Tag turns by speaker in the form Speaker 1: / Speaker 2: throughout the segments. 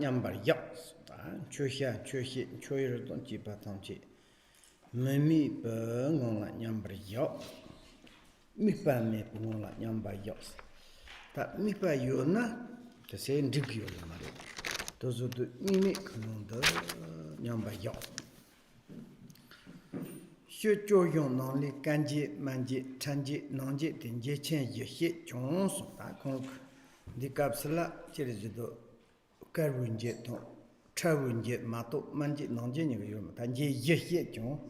Speaker 1: Nyambar yaps, Chohia, Chohi, Choir don't keep a tongue. Mimi burn on like Nyambar yap. Mipa me on like Nyamba yaps. That Mipa yona, the same digio, Mari. Those who do mimic on the Nyamba yap. Shujo yon only Kanji, Manji, Chanji, Nonji, Tinji, Chen, ye hit Jones, Bakong, the capsula, Chirizido. Karunjet, Travunjet, Mato, Manjit, non-genuine, Tanji, Yet, John,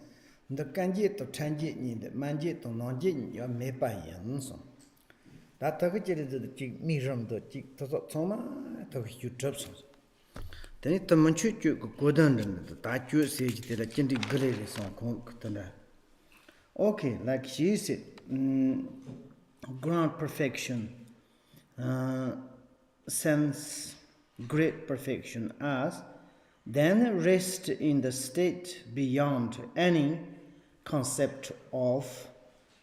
Speaker 1: the Kanjit of Chanjit, the Manjit, or non-genuine, your Mepayan. That target is the chick, Miram, the chick, Toma, to you drops. Then it Manchu go down the Tachu sage, the Chinti Grey song. Okay, like she said, ground perfection, sense. Great perfection as then rest in the state beyond any concept of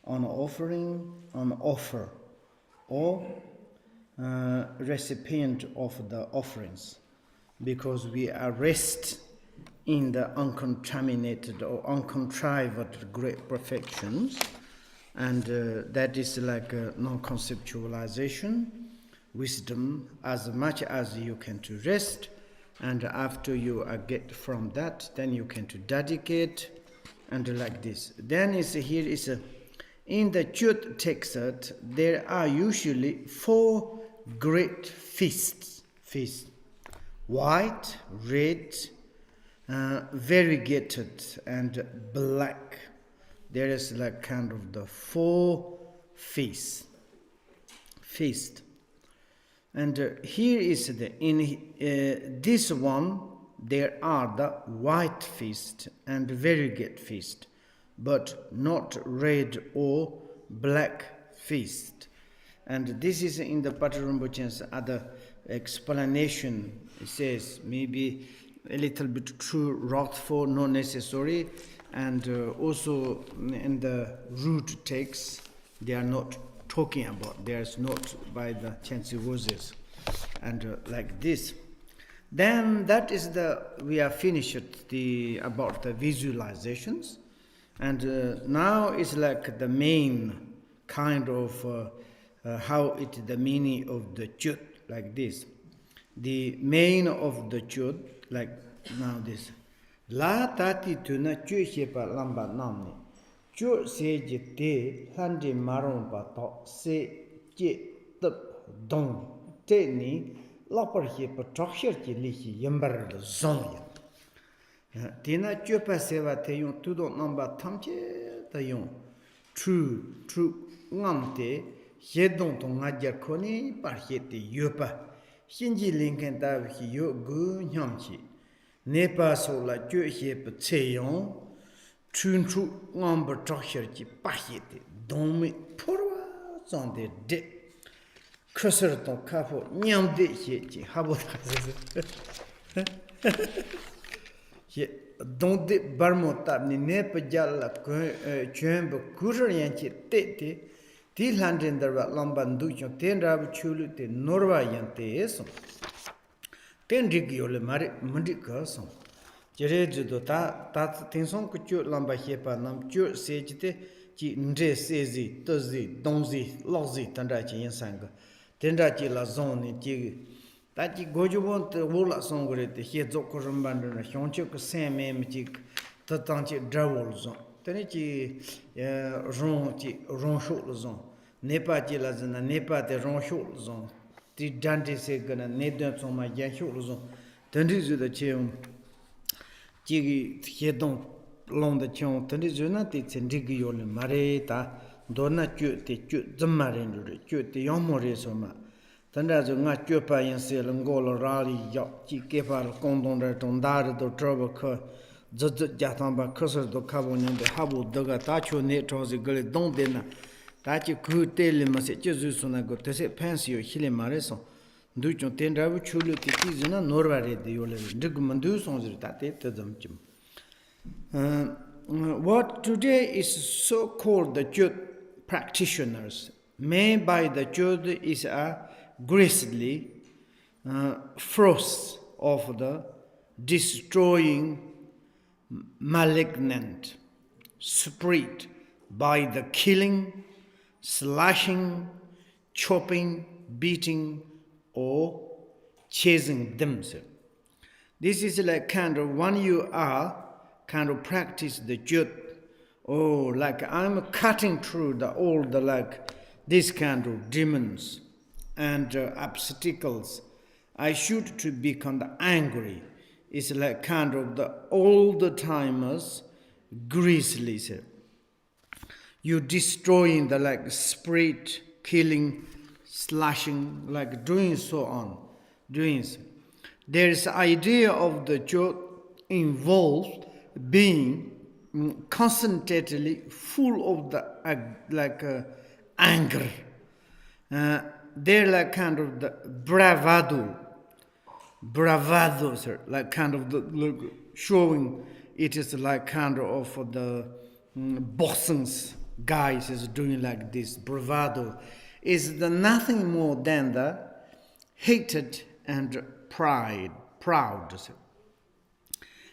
Speaker 1: an offering, an offer, or recipient of the offerings, because we are rest in the uncontaminated or uncontrived great perfections, and that is like a non-conceptualization. Wisdom as much as you can to rest, and after you get from that, then you can to dedicate, and like this. Then here is in the Chut text there are usually 4 great feasts: white, red, variegated, and black. There is like kind of the 4 feast. And here is in this one, there are the white feast and variegated feast, but not red or black feast. And this is in the Patrul Rinpoche's other explanation. It says maybe a little bit too wrathful, not necessary, and also in the root text, they are not talking about, there's not by the Chancy Roses, and like this. Then that is we are finished about the visualizations, and now is like the main kind of how the meaning of the Chut, like this. The main of the Chut, like now this. La tati tuna chu shepa lamba namni. Chu se je te handi maron pa to se je tup dong te ni lapar he pa troksher ki li hi yambar de zon ya. Tina chu pa seva te yon tudo namba tamche ta yon true ngam te he dong to ngajar koni par he te yopa hinji linken ta hi yo gu nyam chi nepa so la chu he pa che yon Chun chu ngamba troksher chi pahite dongme porwa zonde de kusar to kapo nyamde he chi habo ye donde barmo tabni nepa jalla chemba kusar yanchi te ti landin darwa lambandu chon ten rab chulu te norwa yante eso ten rigiole mari mandika son Jerejudo ta tensong kuchu lamba hepa nam chu sejite chi nje sezi tozi dongzi lozi tanda chi yansanga tenda chi la zone chi ta chi gojubon te wola songore te he zokko rumbandu na hyonche ko seme mi chi ta tang chi drawol zon tani chi ron sho lo zon nepa chi la zana nepa te ron sho lo zon ti dante se gana ne den so ma yan sho lo zon tandi zu da che Jigi Hedon long the chong, Tandi Zuna, the Tsendigio, Mareta, Donna Chu, the Chu, the Marin, Chu, the Yomore Soma. Tanda Zunga Chupa and Selangola Rally, Chi Kepa, Condon, Tondare, the Trouble, Jatamba, Cussers, the Cabon, and the Habu, Doga, Tacho, Netros, the Gully, Don Dena, that you could tell him, Massachusetts, go to say, Pansy or Hilly Mareson. Duchon tendra chulu tikizina norvare de yole digmandu sonzritate tadamchim. What today is so called the Chut practitioners, made by the Chut is a grisly, frost of the destroying malignant spirit by the killing, slashing, chopping, beating, or chasing themselves. This is like kind of when you are kind of practice the jut, or like I'm cutting through all the like this kind of demons and obstacles. I should to be kind of angry. It's like kind of the all the timers grizzlies. You destroying the like spirit, killing, slashing, like doing so on, doing so. There is idea of the jot involved being constantly full of the anger. They're like kind of the bravado, sir, like kind of the look, showing it is like kind of the bossons guys is doing like this bravado is the nothing more than the hated and proud. Sir.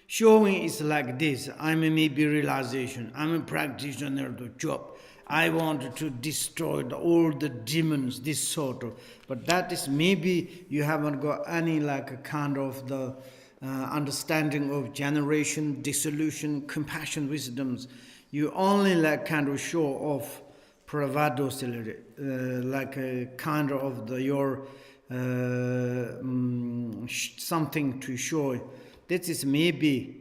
Speaker 1: Showing is like this. I'm a maybe realization. I'm a practitioner of the job. I want to destroy all the demons, this sort of. But that is maybe you haven't got any like a kind of the understanding of generation, dissolution, compassion, wisdoms. You only like kind of show off bravado, like a kind of your something to show. This is maybe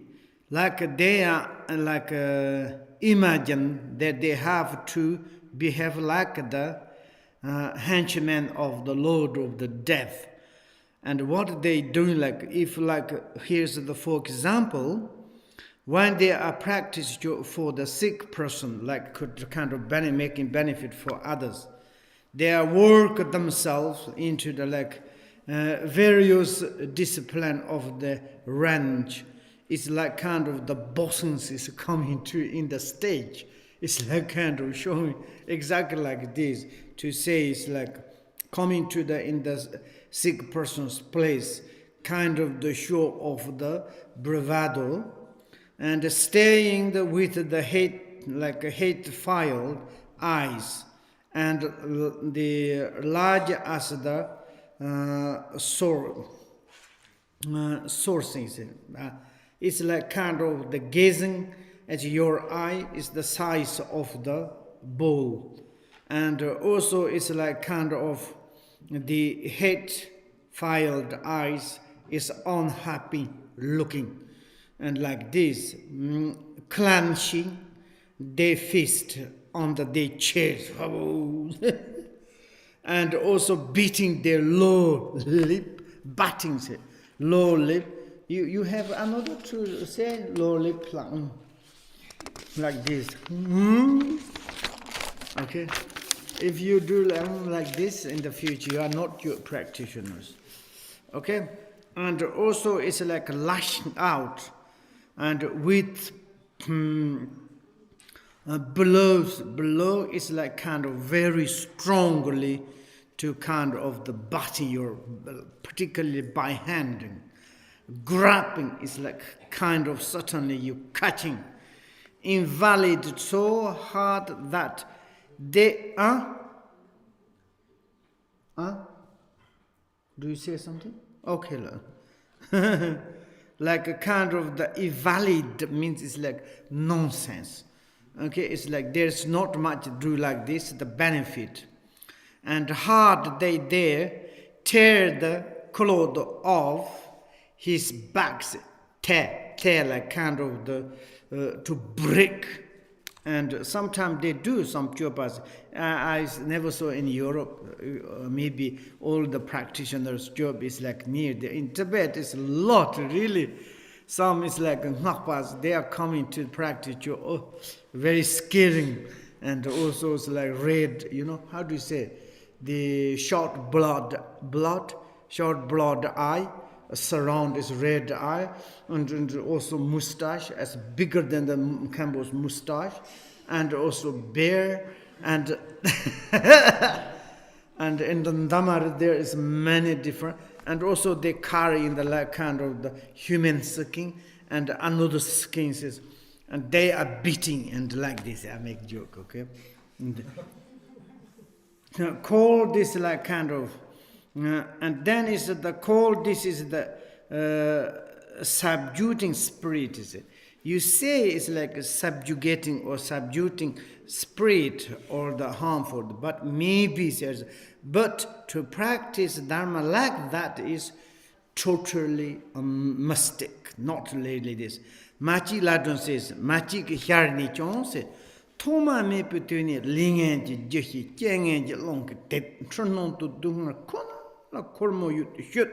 Speaker 1: like they are like imagine that they have to behave like the henchmen of the Lord of the Death. And what they do, like if like here's the for example, when they are practiced for the sick person, like could kind of making benefit for others, they work themselves into the like various discipline of the range. It's like kind of the bossons is coming to in the stage. It's like kind of showing exactly like this to say it's like coming to the in the sick person's place, kind of the show of the bravado, and staying with the hate like a hate-filled eyes, and the large as the sources. It's like kind of the gazing at your eye is the size of the bowl, and also it's like kind of the hate-filled eyes is unhappy looking, and like this clenching their fist on their chest and also beating their low lip, batting low lip. You have another to say low lip like this. Okay, if you do like this in the future, you are not your practitioners. Okay, and also it's like lashing out, and with below is like kind of very strongly to kind of the butting your, particularly by handing. Grabbing is like kind of certainly you cutting. Invalid so hard that they are. Do you say something? Okay. Like a kind of the invalid means it's like nonsense. Okay, it's like there's not much to do like this, the benefit. And hard they dare tear the cloth off his backs, tear like kind of the to break. And sometimes they do some chopas. I never saw in Europe, maybe all the practitioners' job is like near there. In Tibet, it's a lot, really. Some is like ngakpas, they are coming to practice, very scaring. And also it's like red, how do you say? The short blood eye, surround is red eye, and also mustache as bigger than the Khambo's mustache, and also bear, and and in the Dhamar there is many different, and also they carry in the like kind of the human skin and another skin says, and they are beating and like this. I make joke, okay? And, call this like kind of, and then is the call. This is the subjugating spirit. Is it? You say it's like a subjugating or subduing spirit or the harmful, but maybe says, but to practice Dharma like that is totally a mistake, not really this. Machi Ladon says, Machi Hyarni Chon says, Toma me petuni lingen jihi, jengen long, dead, tronon to dunga kona, la cormo yut shut.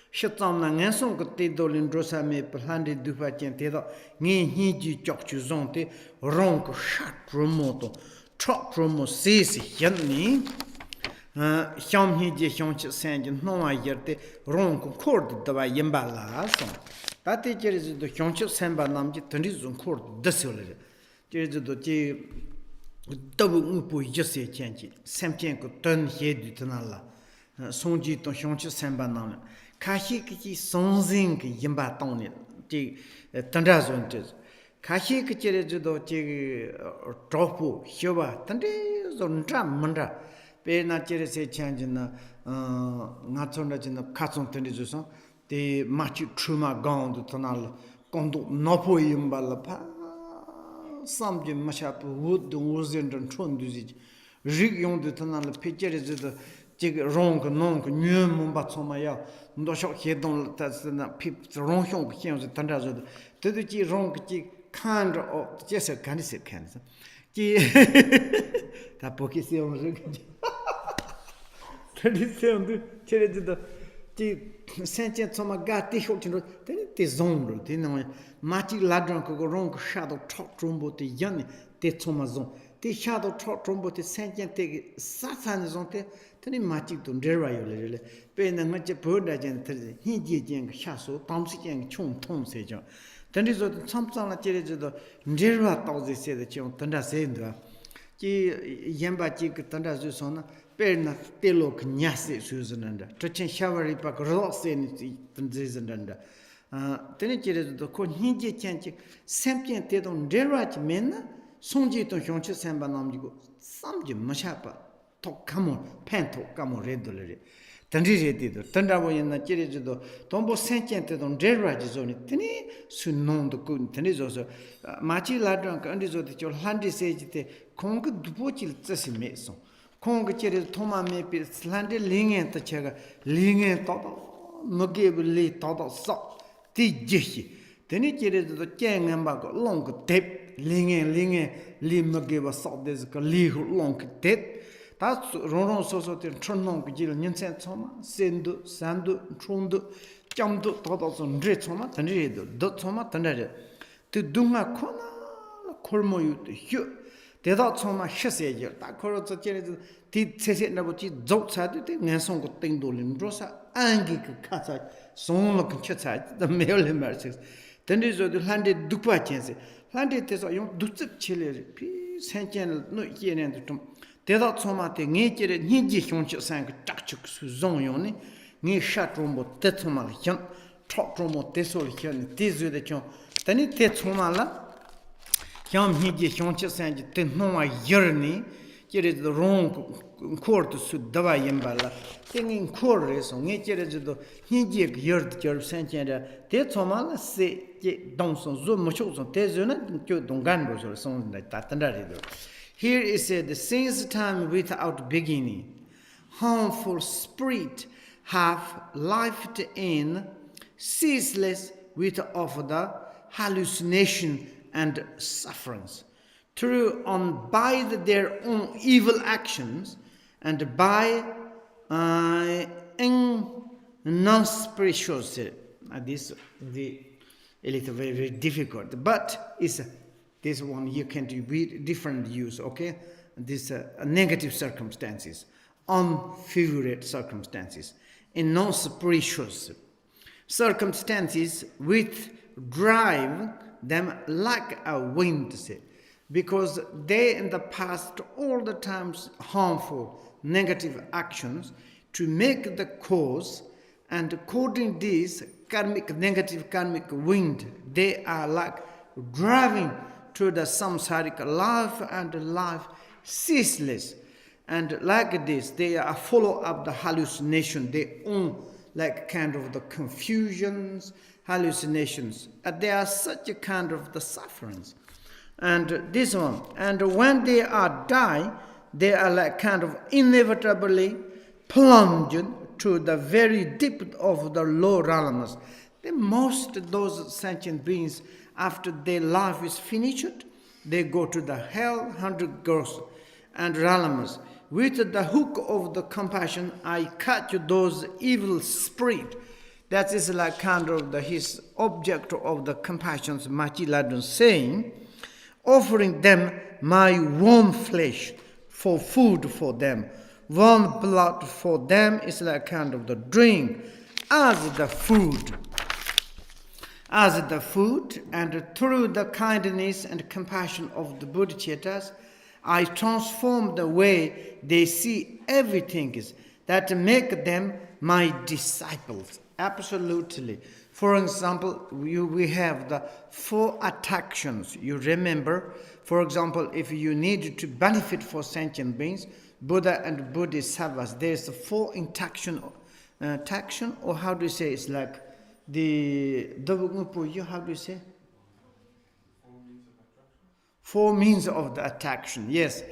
Speaker 1: Shatam na ngansong ko te dolin drosa me plande dupa chen te do ngi hi ji chok chu zong te rong ko shat romo to chok romo se se yan ni xiam hi ji xiong chi san ji no wa yer te rong ko kord da ba yin ba la song ta te je ji do xiong chi san ba nam ji ten ri zong kord da se le je ji do ji da bu mu pu ji se chen ji sam chen ko ten he du tan la song ji to xiong chi san ba nam kashi kichi sonzing yimba tongni ji tanda zon je kashi kichi re judo ji tropu hyoba tande zon tram manda pe na chere se chanjin na nga chonda jin khatson tande juso de machi truma gond tonal kondo nopo yimba la pa samje mashap wood uzen don chonduji rig yong de tonal pe chere judo ji rong nong nyu mumba choma ya ndo shok he don ta na pip rong hyong hyong de tanda zo de ji rong ji kan ro ji se kan se kan ji ta poki se on je ta di se on de chere de ji sentient choma ga ti ho tin ro te zong ro ti no ma ji la dron ko rong shadow chok trombo te yan te choma zong te shadow chok trombo te sentient te sa san zong te tani machi to ndera yo le pe na ma che boda jen te hin ji jen sha so tam si jen chung tong se jo tani zo cham chang la che je do ndera tao ze se de chong tanda se ndo ji yen ba ji ke tanda zo so na pe na te lo k nya se su zanda to chen shawari pa ko ro se ni tan ze zanda tani che je do ko hin ji chen che sem chen te do ndera chi men na song ji to hyong che sem ba nam ji go sam ji ma sha pa tok kamo pen tok kamo redolere tandri redido tandabo yena cheredo tombo senchente don deraji zone tini sunon do kun tini zo machi ladran ka andi zo de chol handi sejite kong dupo chil tsasi me so kong chere thoma me pi slande lingen ta chega lingen to noge li to so ti jihi tini cheredo do chengamba ko long tep lingen li noge ba so des ko li long tep 다 롱롱 소소들 천농 그질 년생 처마 센도 산도 총도 점도 더더서 르 처마 던리도 더 처마 던레 그 둥아 코나 콜모유도 휴 대다 처마 셔세지 다 코로서 제레도 디 세세나부지 족차도 돼 낸송고 땡돌린 로사 안기 그 카사 송로 그 쳇차 더 메올레 마르스 던리조도 한데 둑바첸세 한데 때서 용 둑집 칠레 피 센첸 노 이에는도 좀 대다 처마테 녜제레 녜지 형치 상그 딱축 수종용니 녜 샤트롬보 테토말 현 톡트롬보 테솔 현 디즈데 좀 다니 테토말라 현 녜지 형치 상지 테노와 열니 제레도 롱 코르트 수 다바 옌발라 땡인 코르에서 녜제레도 녜지 열드 저 센체라 테토말라 세 동선 좀 모초선 테즈나 교 동간로 손다 따탄다리도 Here is said, since time without beginning, harmful spirit have lived in ceaseless with of the hallucination and sufferings, through on by their own evil actions and by non-spiritual. This is a little very difficult, but it's this one you can do different use, okay? This negative circumstances, unfavorable circumstances, in non-spiritual circumstances which drive them like a wind, because they in the past all the times harmful negative actions to make the cause And according to this negative karmic wind, they are like driving to the samsaric life and life ceaseless. And like this, they are follow up the hallucination. They own like kind of the confusions, hallucinations. And they are such a kind of the sufferings. And this one, and when they are die, they are like kind of inevitably plunged to the very deep of the low realms. The most those sentient beings, after their life is finished, they go to the hell, 100 girls and realms. With the hook of the compassion, I catch those evil spirit. That is like kind of his object of the compassion's Machiladun saying, offering them my warm flesh for food for them. Warm blood for them is like kind of the drink as the food. As the food, and through the kindness and compassion of the Bodhisattvas, I transform the way they see everything is, that make them my disciples. Absolutely. For example, we have the 4 attractions. You remember, for example, if you need to benefit for sentient beings, Buddha and Bodhisattvas, there's 4 attraction, or how do you say, it's like the how do you say? 4 means of the attraction, yes.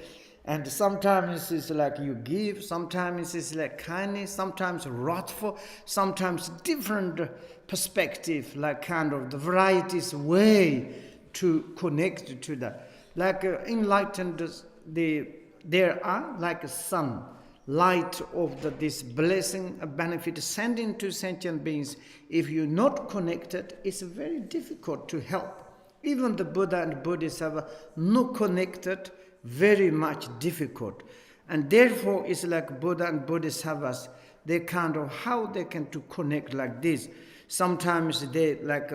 Speaker 1: And sometimes it's like you give, sometimes it's like kindness, sometimes wrathful, sometimes different perspective, like kind of the varieties way to connect to that. Like enlightened, there are like a sun, light of this blessing, a benefit sending to sentient beings. If you're not connected, it's very difficult to help. Even the Buddha and Bodhisattva not connected, very much difficult. And therefore it's like Buddha and Bodhisattvas, they kind of how they can to connect like this. Sometimes they like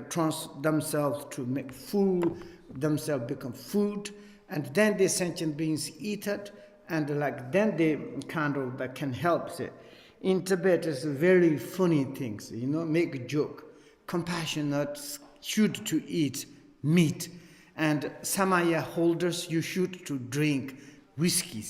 Speaker 1: themselves to make food, themselves become food, and then the sentient beings eat it, and like then they kind of that can help it. In Tibet it's very funny things, make a joke. Compassionate should to eat meat, and samaya holders you should to drink whiskey.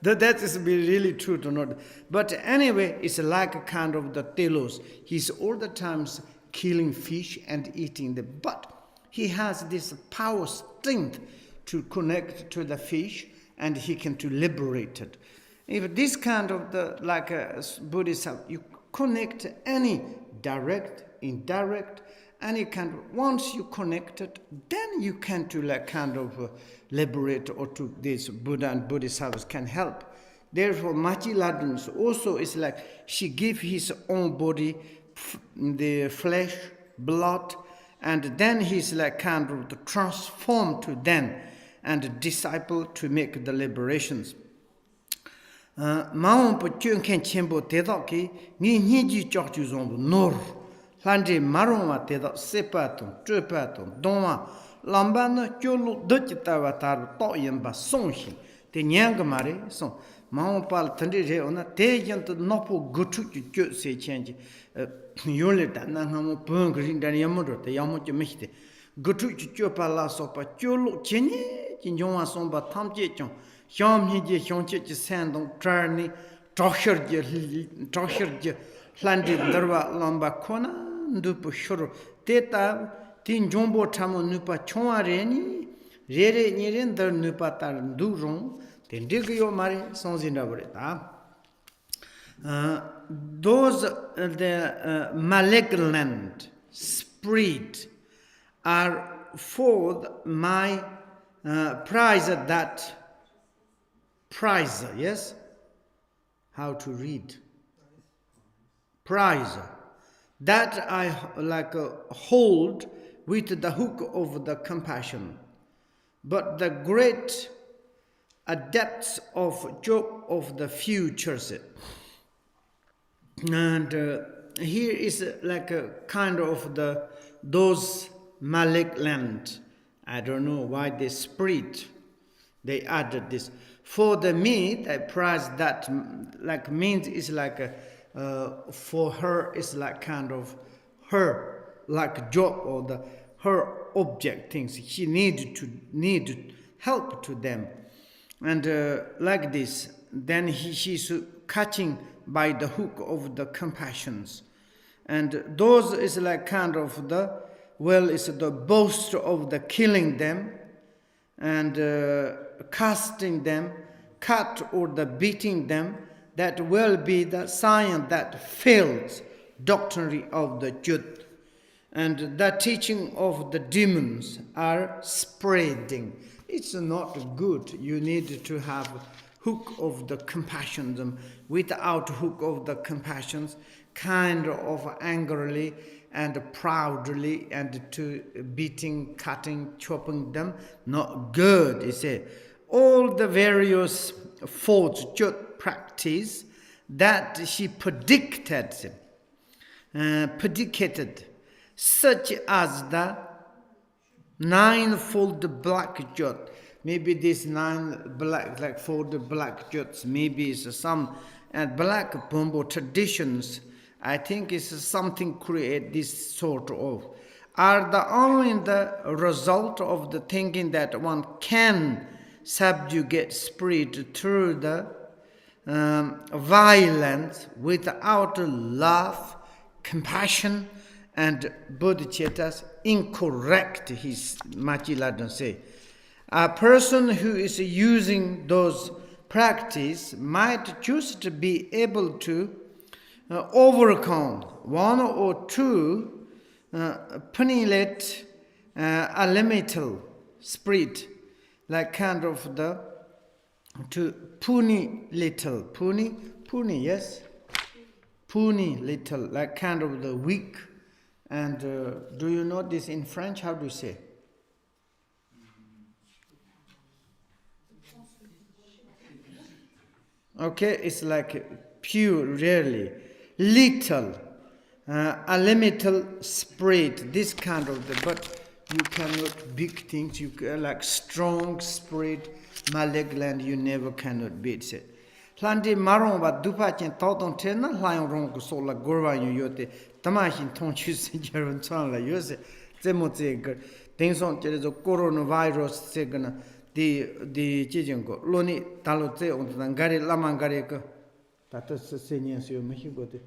Speaker 1: That is really true to not. But anyway, it's like a kind of the telos. He's all the times killing fish and eating them, but he has this power strength to connect to the fish, and he can to liberate it. If this kind of the like a Buddhist, you connect any direct, indirect, any kind of, once you connect it, then you can to like kind of liberate, or to this Buddha and Bodhisattvas can help. Therefore, Machiladun also is like she give his own body, the flesh, blood, and then he's like kind of transformed to them and disciple to make the liberations. Wangpo Dzogchen Chenpo Tedaki ni niji chokju zombo nor Lande maroma teda sepaton, trepaton, doma, lambana, cholo, dutchitawa tar, toyamba, sonshi, te nyangamare, son, maopal tandere ona, te yant nopo gutu ju se change, yoleta, nangamo pungrin dan yamudo, te yamucho miste, gutu ju pala sopa, cholo, chenye, chinjoma somba, tamche chon, sham hije, shonche, sandon, trani, trosherje, lande darwa lamba kona, Ndupo shuru teta tin jombo tamo nupa chonwa reni rere niren dar nupa tar ndurong ten digyo mare sonzindabreta. Those the malignant spirit are for my prize, yes, how to read prize that I like hold with the hook of the compassion. But the great depths of joke of the futures. And here is like a kind of those malignant. I don't know why they spirit. They added this. For the me, the price that like means is like for her is like kind of her like job or the her object things. She need help to them, and like this, then she's catching by the hook of the compassions, and those is like kind of the is the boast of the killing them and casting them, cut or the beating them. That will be the sign that fails doctrine of the Jud. And the teaching of the demons are spreading. It's not good. You need to have hook of the compassion. Without hook of the compassions, kind of angrily and proudly and to beating, cutting, chopping them, not good. You see, all the various false Jud practice that she predicated, such as the ninefold black jot. Maybe these nine black, like fold black jots, maybe it's some black bamboo traditions. I think it's something create this sort of, are the only the result of the thinking that one can subjugate spirit through the violence without love, compassion, and bodhicittas. Incorrect, his Machiladon say. A person who is using those practice might choose to be able to overcome one or two penitent elemental spirit, like kind of the to puny little, yes, puny little, like kind of the weak. And do you know this in French? How do you say? Okay, it's like pure, really little, a little spirit. This kind of the, but you cannot big things. You like strong spirit. Malignant, you never cannot beat it. Landi maron ba dupa chen tawton tena lion rong so la gorwa yu yote tamashin tong chu sin jeron chang la yose zemo zega ding song jere zo coronavirus segana di jijin go loni talo ze on dan gari lamang gari ko tato se nyen syo me hi go de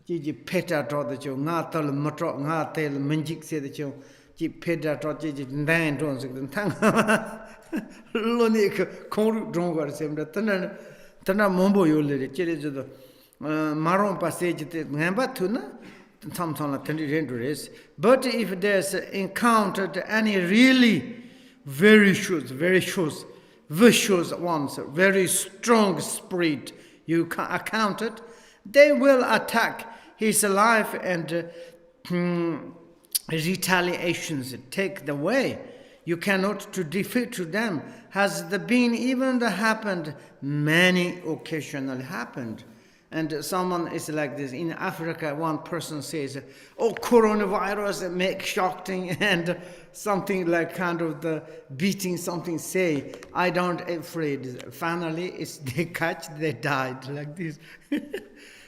Speaker 1: ji peta dro de jo nga tal matro nga tel manjik se de jo ji peta dro ji ndan don se den tang loni ko kong dong go se mda tana mombo yole chere jodo maron passage te ngamba tuna samsala tandi rendures. But if there's encountered any really very vicious ones, very strong spirit you accounted, they will attack his life and retaliations take the way. You cannot to defeat to them. Has the been even happened, many occasionally happened. And someone is like this. In Africa, one person says, oh, coronavirus make shocking and something like kind of the beating something say, I don't afraid. Finally, it's they catch, they died like this.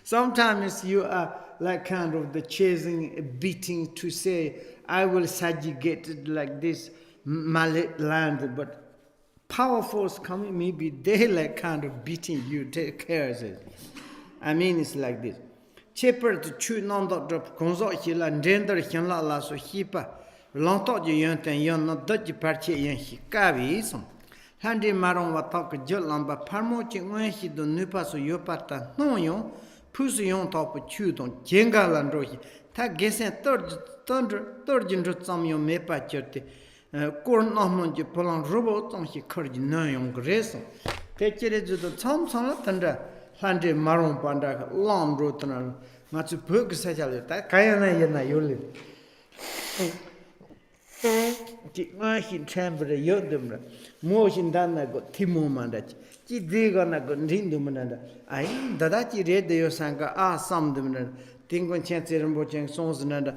Speaker 1: Sometimes you are like kind of the chasing, beating to say, I will subjugate it like this. Land, but powerful coming, maybe they like kind of beating you, take care of it. I mean, it's like this. Cheper to chew non dot drop, conso hila, and render hila la so hipa, long thought you yont and yon not dodgy party yan hikavi. Handy maron wa talk jolamba, parmoting when he don't nupa so yopata, no yon, pussy yon top chew don't jenga landrohi, tag guessing third general some yon mepa churte. Corn non je polan robot on he courage no young grace. Take it to the tom thunder, handy maron panda, long rotan, not to book such a little. Kayana yana yuli. He chamber the yodum, motion dana got Timo mandach. She dig on a good rindum. I that you read the Yosanga, some them, think when chance and watching songs and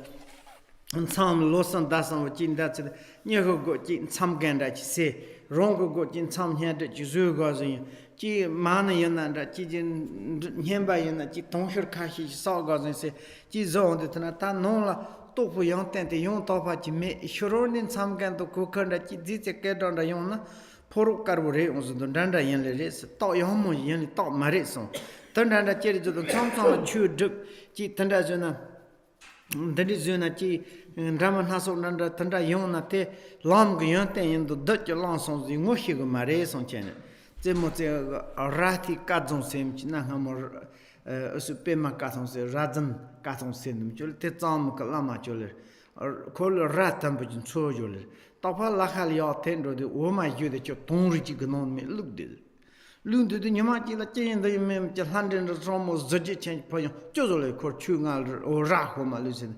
Speaker 1: some losan dasan within that Nyago got in some gander say, Rongo got in some hand that you zoo goes in Chi mana yonanda, chi nyemba yona, chi tongshur kashi, salgazin se, chi zonde tana, ta non la tofu yon tente, yon topa chi me, shuronin samganto kukanda, chi zitse kedonda yona, poru karu re, onzo danda yen le res, to yomo yen, to mare son. Tanda cheri zodo, samsama chu duk, chi tanda zona. Dadi zuna chi Raman haso nanda tanda yona te lam ga yonte yendo dutch lan son zi ngoshi ga mare son chene. Ze mo ze rati kadzon sem chi na hamor usu pema kathon se razan kathon sem chul te tsam ka lama chul kol ratam bu cho jul. Tapa lakhal ya tendo de o ma yu de cho tongri chi gnon me luk de. Lung de nyama chi la chen de mem cha handen de romo zoji chen po yo chozole kor chu ngal o ra ho ma lusin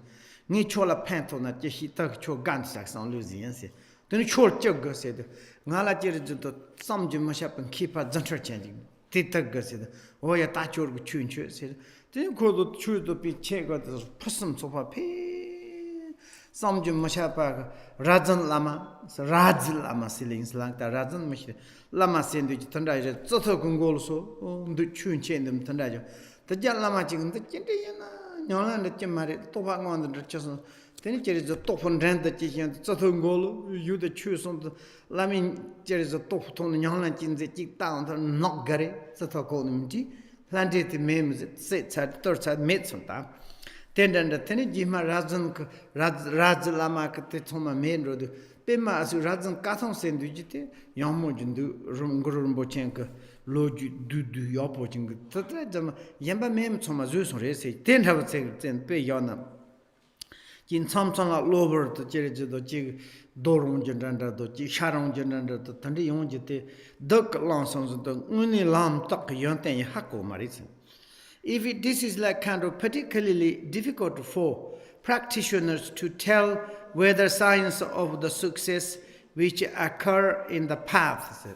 Speaker 1: ni chola pento na che hi tak cho gan sak san lusin se de chol chog go se de ngala che de to sam ji ma sha pen kipa zantar chen ji ti tak go se de o ya ta chor gu chun chu se de ko do chu do pi che go de phasam so pa pe samjum mashapa rajan lama raj lama silings lang ta rajan mashi lama sendu tanda je zoto gongol so ndu chun chen dem tanda jo ta jan lama ching ta chen de yana nyolan de chemare to ba ngon de chson teni cheri zo to fon ren de chi chen zoto gongol yu de chu son lamin cheri zo to ton nyolan chin ze chi ta on nok gare zoto ko nim ji landed mem se chat tor chat met son ta tendanda teni jima raj lama kate thoma men rodu pema asu rajan kathon sendu jite yammo jindu rumgurumbo chenka loju du yopo jing tatra jama yamba mem thoma zu so re se tendha ten pe yana jin samsanga lover to chere do ji dorong jendanda do ji sharong jendanda to tandi yon jite dak lansong do uni lam tak yonten hakko maris. If this is like kind of particularly difficult for practitioners to tell whether signs of the success which occur in the path,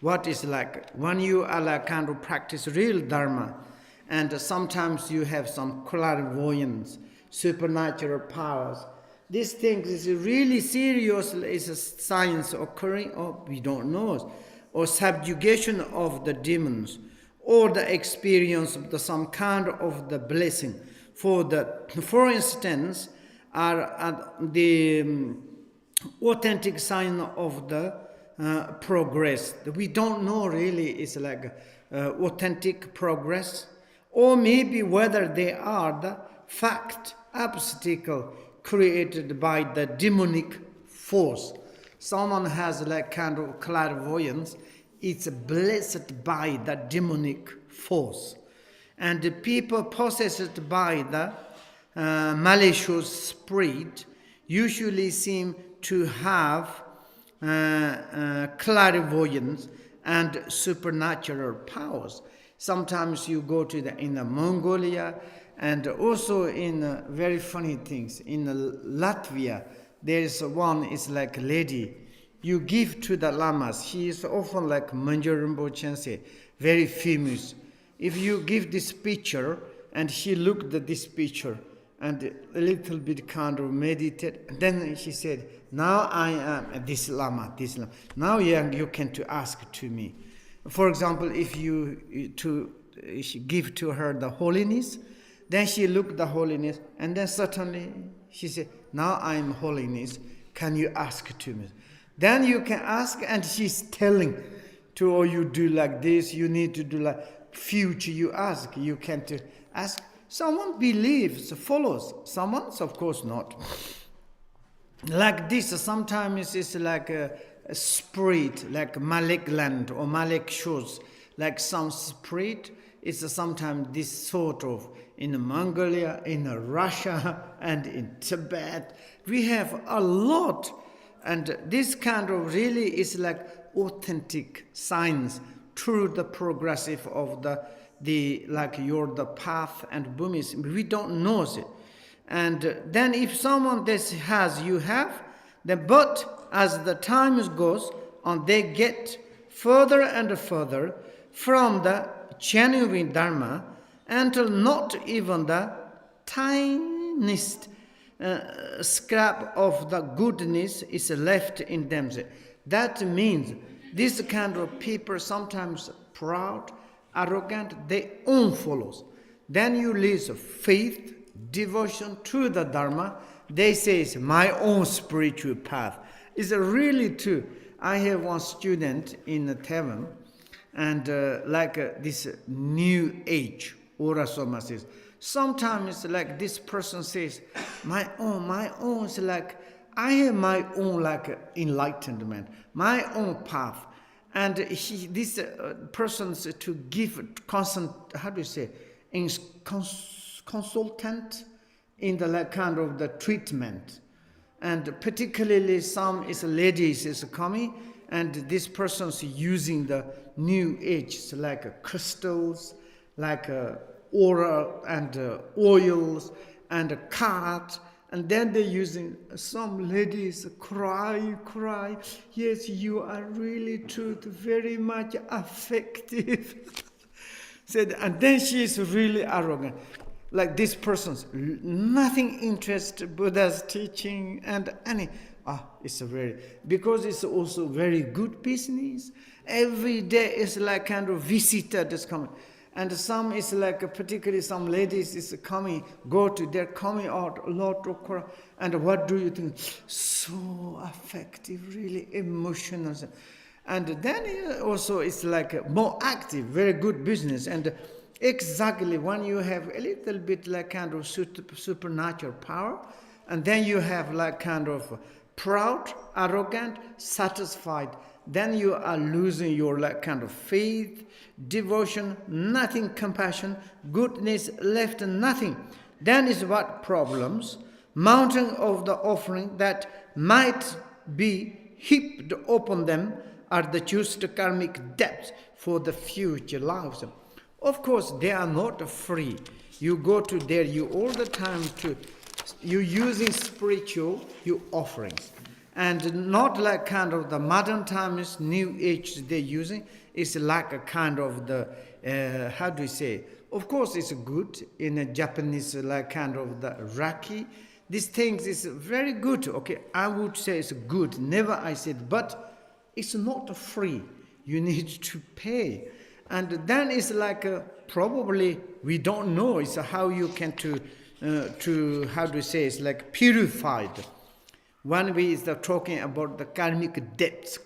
Speaker 1: what is like when you are like kind of practice real dharma, and sometimes you have some clairvoyance, supernatural powers. This thing is really serious, is a science occurring, or we don't know, or subjugation of the demons, or the experience of some kind of the blessing. For instance, are the authentic sign of the progress. We don't know really is like authentic progress, or maybe whether they are the fact obstacle created by the demonic force. Someone has like kind of clairvoyance. It's blessed by the demonic force. And the people possessed by the malicious spirit usually seem to have clairvoyance and supernatural powers. Sometimes you go to in Mongolia, and also in very funny things. In Latvia, there is one is like a lady. You give to the lamas. She is often like Manjur Rinpoche, very famous. If you give this picture, and she looked at this picture, and a little bit kind of meditate, then she said, now I am this lama. Now you can to ask to me. For example, if she give to her the holiness, then she looked the holiness, and then suddenly she said, now I am holiness, can you ask to me? Then you can ask, and she's telling to, oh, you do like this, you need to do like future, you ask, you can to ask. Someone believes, follows, someone's of course not. Like this, sometimes it's like a spirit, like malignant or malicious, like some spirit. It's sometimes this sort of, in Mongolia, in Russia, and in Tibet. We have a lot. And this kind of really is like authentic signs through the progressive of the like the path and bhumis. We don't know it. And then if someone this has, you have, then but as the time goes on, they get further and further from the genuine dharma until not even the tiniest scrap of the goodness is left in them. That means this kind of people sometimes proud, arrogant, they own follows. Then you lose faith, devotion to the Dharma. They say it's my own spiritual path. It's really true. I have one student in Taiwan, and this new age, Ora Soma says, sometimes like this person says, my own is like, I have my own like enlightenment, my own path. And this person's to give constant, how do you say, consultant in the like kind of the treatment. And particularly some is ladies is coming, and this person's using the new age, like crystals, like aura and oils and a card. And then they're using, some ladies cry. Yes, you are really truth, very much effective. Said, and then she is really arrogant. Like this person's nothing interested Buddha's teaching and any. It's because it's also very good business. Every day is like kind of visitor that's coming. And some is like, particularly some ladies is coming, they're coming out a lot of Quran. And what do you think? So effective, really emotional. And then also it's like more active, very good business. And exactly when you have a little bit like kind of supernatural power, and then you have like kind of proud, arrogant, satisfied, then you are losing your like kind of faith, devotion, nothing, compassion, goodness, left nothing. Then is what problems, mountain of the offering that might be heaped upon them are the just karmic debts for the future lives. Of course, they are not free. You go to there, you all the time you using spiritual, you offerings. And not like kind of the modern times, new age they're using. It's like a kind of the, how do you say? Of course, it's good in a Japanese, like kind of the Raki. These things is very good. Okay, I would say it's good. Never I said, but it's not free. You need to pay. And then it's like probably we don't know. It's how you can to how do you say? It's like purified. When we is talking about the karmic debts,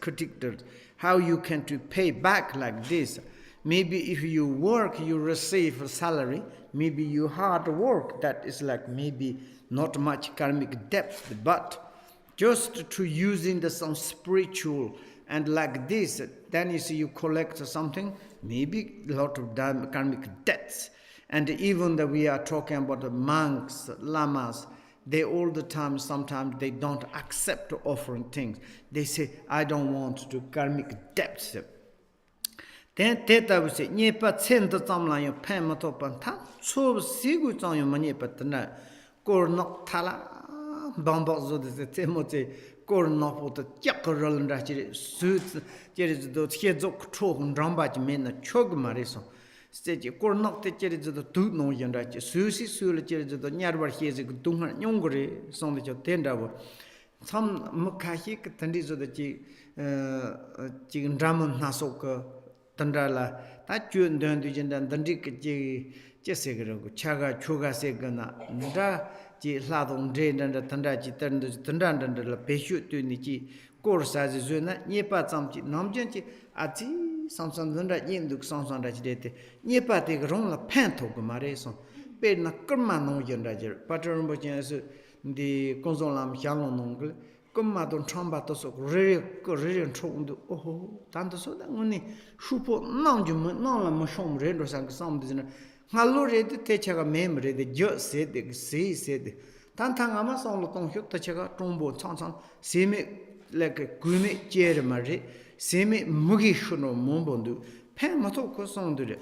Speaker 1: how you can to pay back like this. Maybe if you work, you receive a salary. Maybe you hard work, that is like maybe not much karmic depth, but just to using some spiritual and like this, then you see you collect something, maybe a lot of karmic debts. And even that we are talking about the monks, lamas, they all the time, sometimes they don't accept offering things. They say, I don't want to karmic debts. Then Teta will say, Nyepa Tsenta Tamla, Pamatopan, so Sigu on your Manepa tonight, Gornok Tala, Bambazo de Timote, Gornok, the Jackaral and Ratchet, suits, there is those heads of Chok and Drambach men, a Chog Marison. Stage Gornok the cherries of the two no young Ratchet, Susi, Sula cherries of the Nyarwa hears a good Yongre, some of your tender. Some Mukahik, Tandis of the Chicken Dramon Nasoka. Tandala, that you and Dundijan and Dandik Jessica, Chaga, Chuga Segana, Nda, G. Ladon Drain and the Tandaji Tandan and the Peshu to Niki, Corsa Zuna, Niepa Samchi, Namjanchi, Ati, Samson Lunda Yinduk Samson Rajete, Niepa take Ron la Panto Mareson, Pedna Kermano Yandajer, Patron Bojas, the Consolam Yalon Ongle. Come don't trombatos of real trond. Oh, tanto so that only Shupo non la mushroom renders and some designer. Hello, read the teacher memory, the judge said, the sea said. Tantangama on the tongue, Tachaga, Trombo, Tantan, semi like a gumi jeremary, semi mugishono mumbondu, Pamatoko sondu.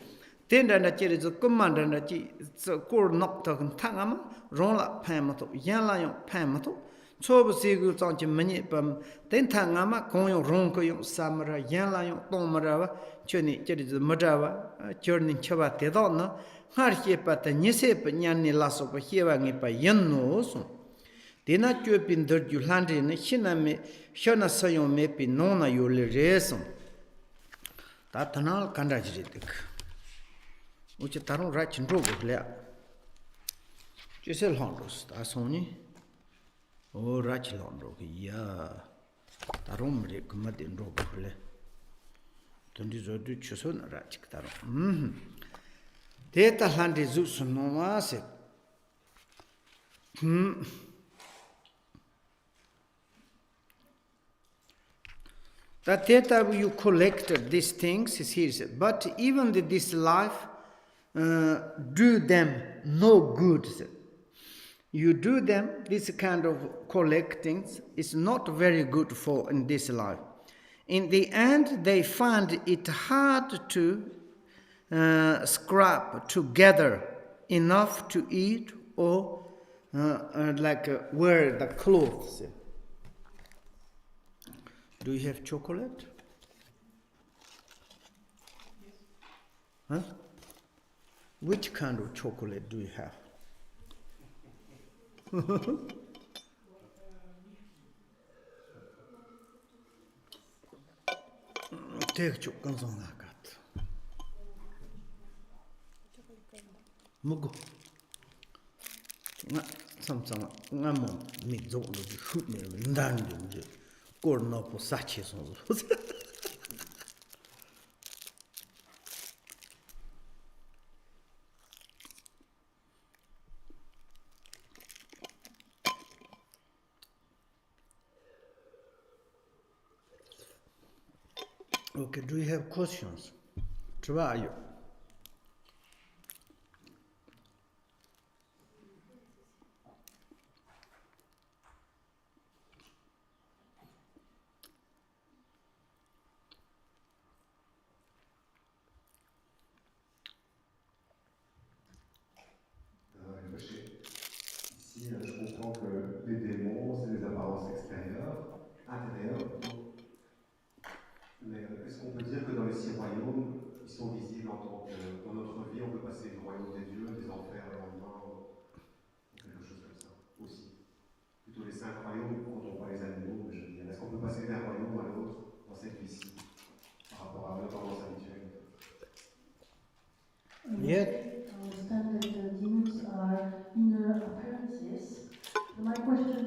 Speaker 1: Then the cherries of commander and the core knocked on Tangama, Rolla Pamato, Yan Pamato. Chobu Sigu Sanchi Manipam, then Tangama, Koyo Ronko, Samara, Yanla, Tomarawa, Chuni, Cheris Madava, Journey Chavate Donna, Harship the Nisep, Yanni Lasso, Hivangi by Yanno. Dina Jupin Dirt you landed in Shiname, Shona Sayo Mepi, Nona, you reason. Tatanal Kandrajidik. Which Taron Rach and Rogo. Giselle Hondos, Asoni. Oh, Rach Londo, ya. Tarum Rick Madin Rogo. Tundizo du Chuson Rach Taron. Data Handi Zus no Mase. That data you collected these things is here. But even this life do them no good. You do them, this kind of collecting is not very good for in this life. In the end, they find it hard to scrap together enough to eat or wear the clothes. Do you have chocolate? Huh? Which kind of chocolate do you have? Take chocolate on that. Mugo. Some I'm me don't shoot me and then Gordon up for such as Okay, do you have questions? Try you.
Speaker 2: Ici, je comprends que les démons, c'est des apparences extérieures, intérieures plutôt. Mais est-ce qu'on peut dire que dans les 6 royaumes, ils sont visibles en tant que... Dans notre vie, on peut passer du royaume des dieux, des enfers le lendemain, ou quelque chose comme ça, aussi. Plutôt les 5 royaumes, quand on voit les animaux, mais je veux dire, est-ce qu'on peut passer d'un royaume à l'autre dans cette vie-ci, par rapport à nos tendances habituelles en fait?
Speaker 1: Yeah.
Speaker 3: I understand that demons are inner appearances. My question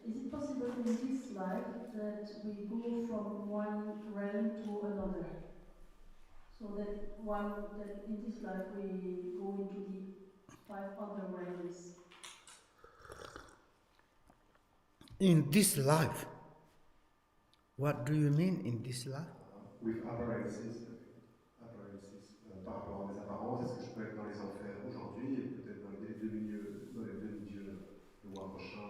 Speaker 3: is it possible in this life that we go from one realm to another? So that in this life we go into the 5 other realms.
Speaker 1: In this life? What do you mean in this life?
Speaker 2: With appearances, I mean. Appearances. Par rapport à mes apparences, est-ce que je peux être dans les enfers aujourd'hui et peut-être dans les demi-dieux le mois prochain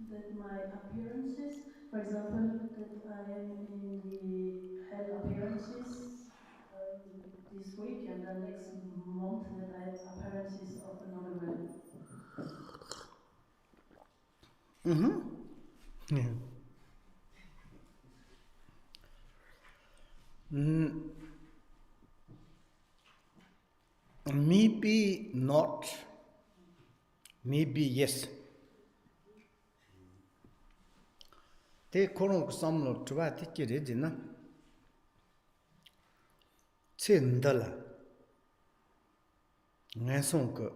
Speaker 3: That my appearances, for example, that I am in the hell appearances this week, and the next month that I have appearances of another realm.
Speaker 1: Yeah. Maybe not, maybe yes. Te korong samlo tuwa tiki redina. Tse ndala. Ngay song ke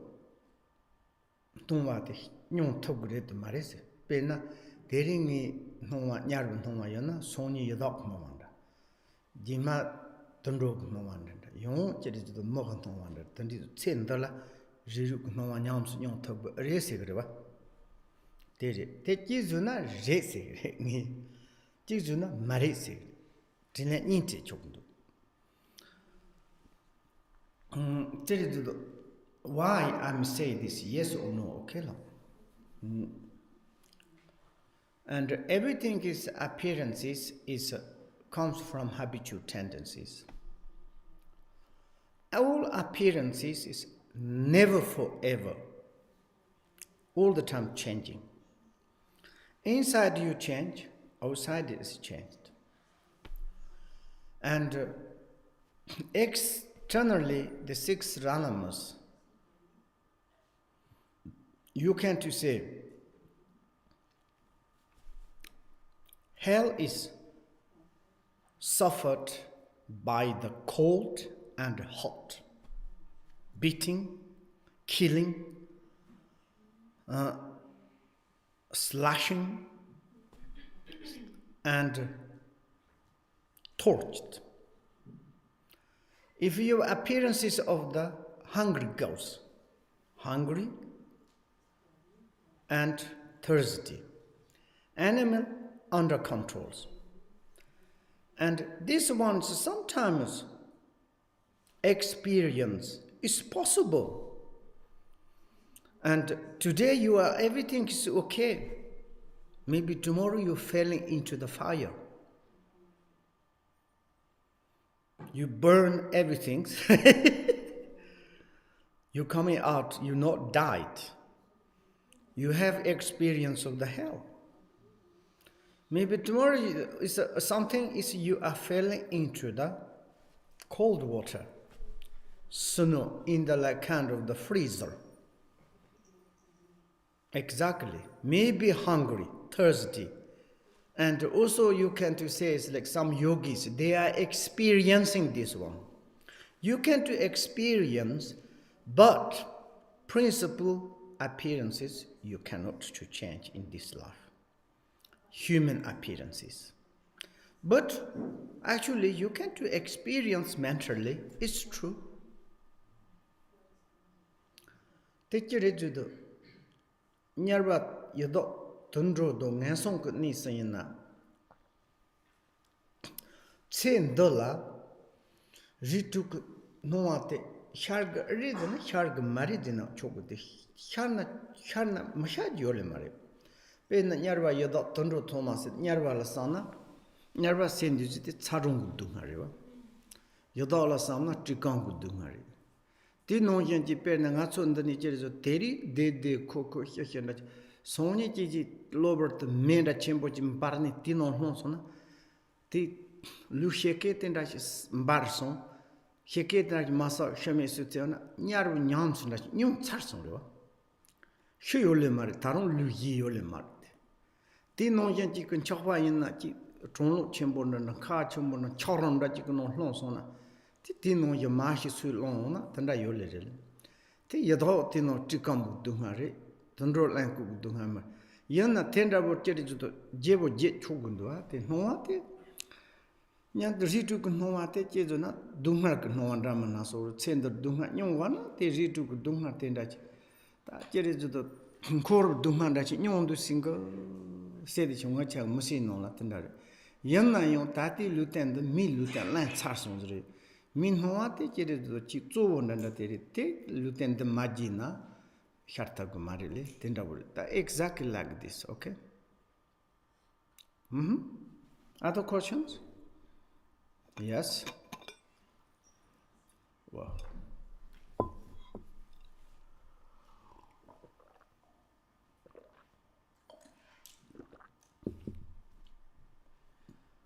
Speaker 1: tongwa te nyong tog red marese. Pe na deringi nongwa nyarwa nongwa yana sonyi yadok mawanda. Dima tondrog mawanda. Yung jiri jido mogan nongwanda. Tandi tse ndala riruk nongwa nyamsu nyong tog rese grewa. Te jizu na rese gre. Jizu na marese gre. Tina ninte chokndo. Why I'm saying this, yes or no, okay? And everything is appearances comes from habitual tendencies. All appearances is never forever, all the time changing. Inside you change, outside is changed. And externally, the 6 realms, you can't say, hell is suffered by the cold and hot, beating, killing, slashing, and tortured. If your appearances of the hungry ghost, hungry and thirsty, animal under controls, and these ones sometimes experience is possible. And today you are everything is okay. Maybe tomorrow you're falling into the fire. You burn everything. You're coming out, you're not died. You have experience of the hell. Maybe tomorrow is something is you are falling into the cold water, snow in the like kind of the freezer. Exactly. Maybe hungry, thirsty. And also you can to say it's like some yogis, they are experiencing this one. You can to experience, but principal appearances you cannot to change in this life. Human appearances. But actually you can to experience mentally, it's true. Take your rejudo. Nyarbat yodo tundro do ngansong ko ni sayina. Tsen dola rituk noate sharg ridena sharg maridina chokude sharna mashad yole mare. Ben nyarwa yodo tundro thomas nyarwa la sana nyarwa sendi jite charung gudu marewa. Yodo la samna tikang gudu mare. Di nongyan ji per na nga chon dani jere jo deri de ko hya Sony ji lobert menda chembo ji mbarni di non hon sona di lu sheke ten da mbar son sheke da masa sheme sutena nyaru nyam sun da nyum char son lo shu yole mar taron lu yi yole mar di nongyan ji kun chokwa yin na ji chonglo chembo na ka chembo na choron da ji kun hon sona ti no ya ma shi su long na tanda yo le le ti ya do ti no ti kam du ma re tandro lan ku du ma yan na tenda bo che ju do je bo je chu gun do te no wa te nya de ri tu ku no wa te che jo na du ma ku no wa ra ma na so chen do du ma nyong wa na te ri tu ku du ma tenda chi ta che ju do ko du ma da chi nyong du sing go se de chung ga cha mu si no la tanda re yan na yo ta ti lu ten de mi lu ten lan cha song re Min hoate kere do chi zo nanda tere te luten de magina sharta gumarile tenda bol. Exactly like this, okay? Other questions? Yes. Wow.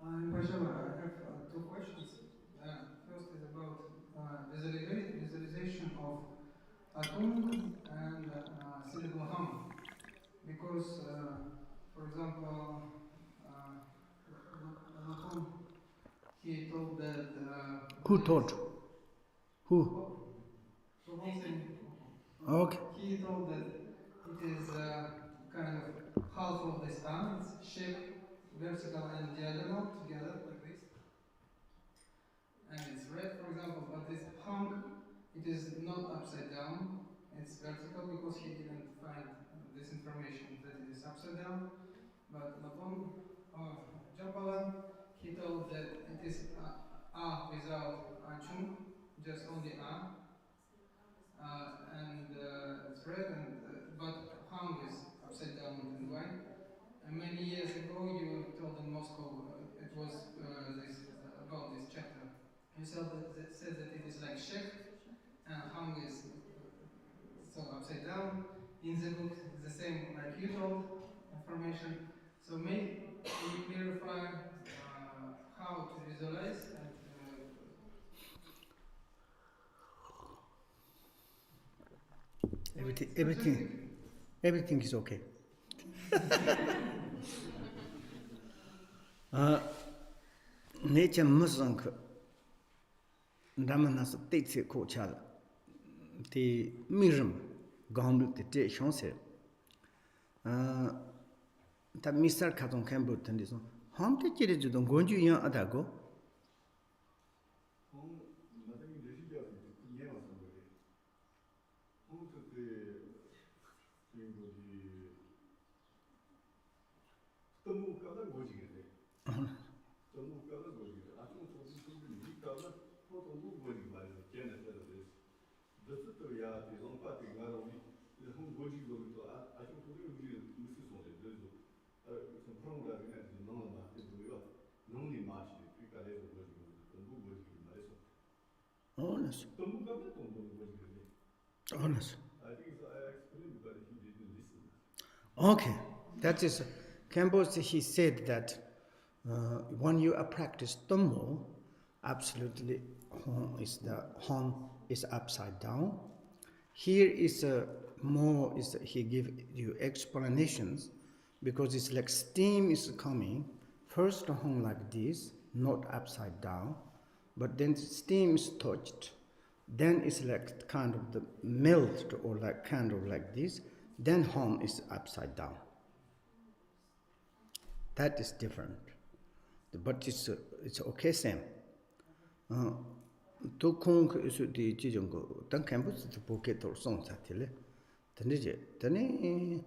Speaker 4: I have two questions. First is about visualization of atung and syllable hum. Because, for example, Wangpo, he told that...
Speaker 1: Who told? Who? Okay.
Speaker 4: He told that it is kind of half of this tongue, it's shaped vertical and diagonal together like this. And it's red, for example, but this hunk, it is not upside down, it's vertical because he didn't find this information that it is upside down. But Maton Jampala, he told that it is A without Achung, just only A. And it's red, and but hung is upside down and white. And many years ago, you told in Moscow it was about this chapter. You said that it is like shek, and hung is so upside down. In the book, the same like you told information. So can you clarify how to visualize and
Speaker 1: everything is okay. nature musang ramanas titsi ko chala the mirum gomlu the te shonse ta misar khaton kembo tandison hamte chire judon gonju yan adago
Speaker 5: madame de Giga hier ensemble. On te di tomu kada gojigere. Tomu kada gojigere. Atom tomu tomu di kada tomu gojigere. Kena tada des. Dası to ya de on pas de gara oui. Hum gojigere to atom tomu musu sonde dezo. Son promo la vina de non la de doyo. Non li marche depuis qu'elle est gojigere. Tomu gojigere.
Speaker 1: honest
Speaker 5: Tomu kada tomu gojigere.
Speaker 1: honest
Speaker 5: I think I explained, but he didn't listen.
Speaker 1: okay that is Kembo he said that when you practice Tummo, absolutely hon is upside down. Here is more is he give you explanations because it's like steam is coming. First hon like this, not upside down, but then steam is touched. Then it's like kind of the melt or like kind of like this. Then hon is upside down. That is different, but it's okay same. To kong is the jijongo. Dan campus to pocket or song satile. Tanije, Tani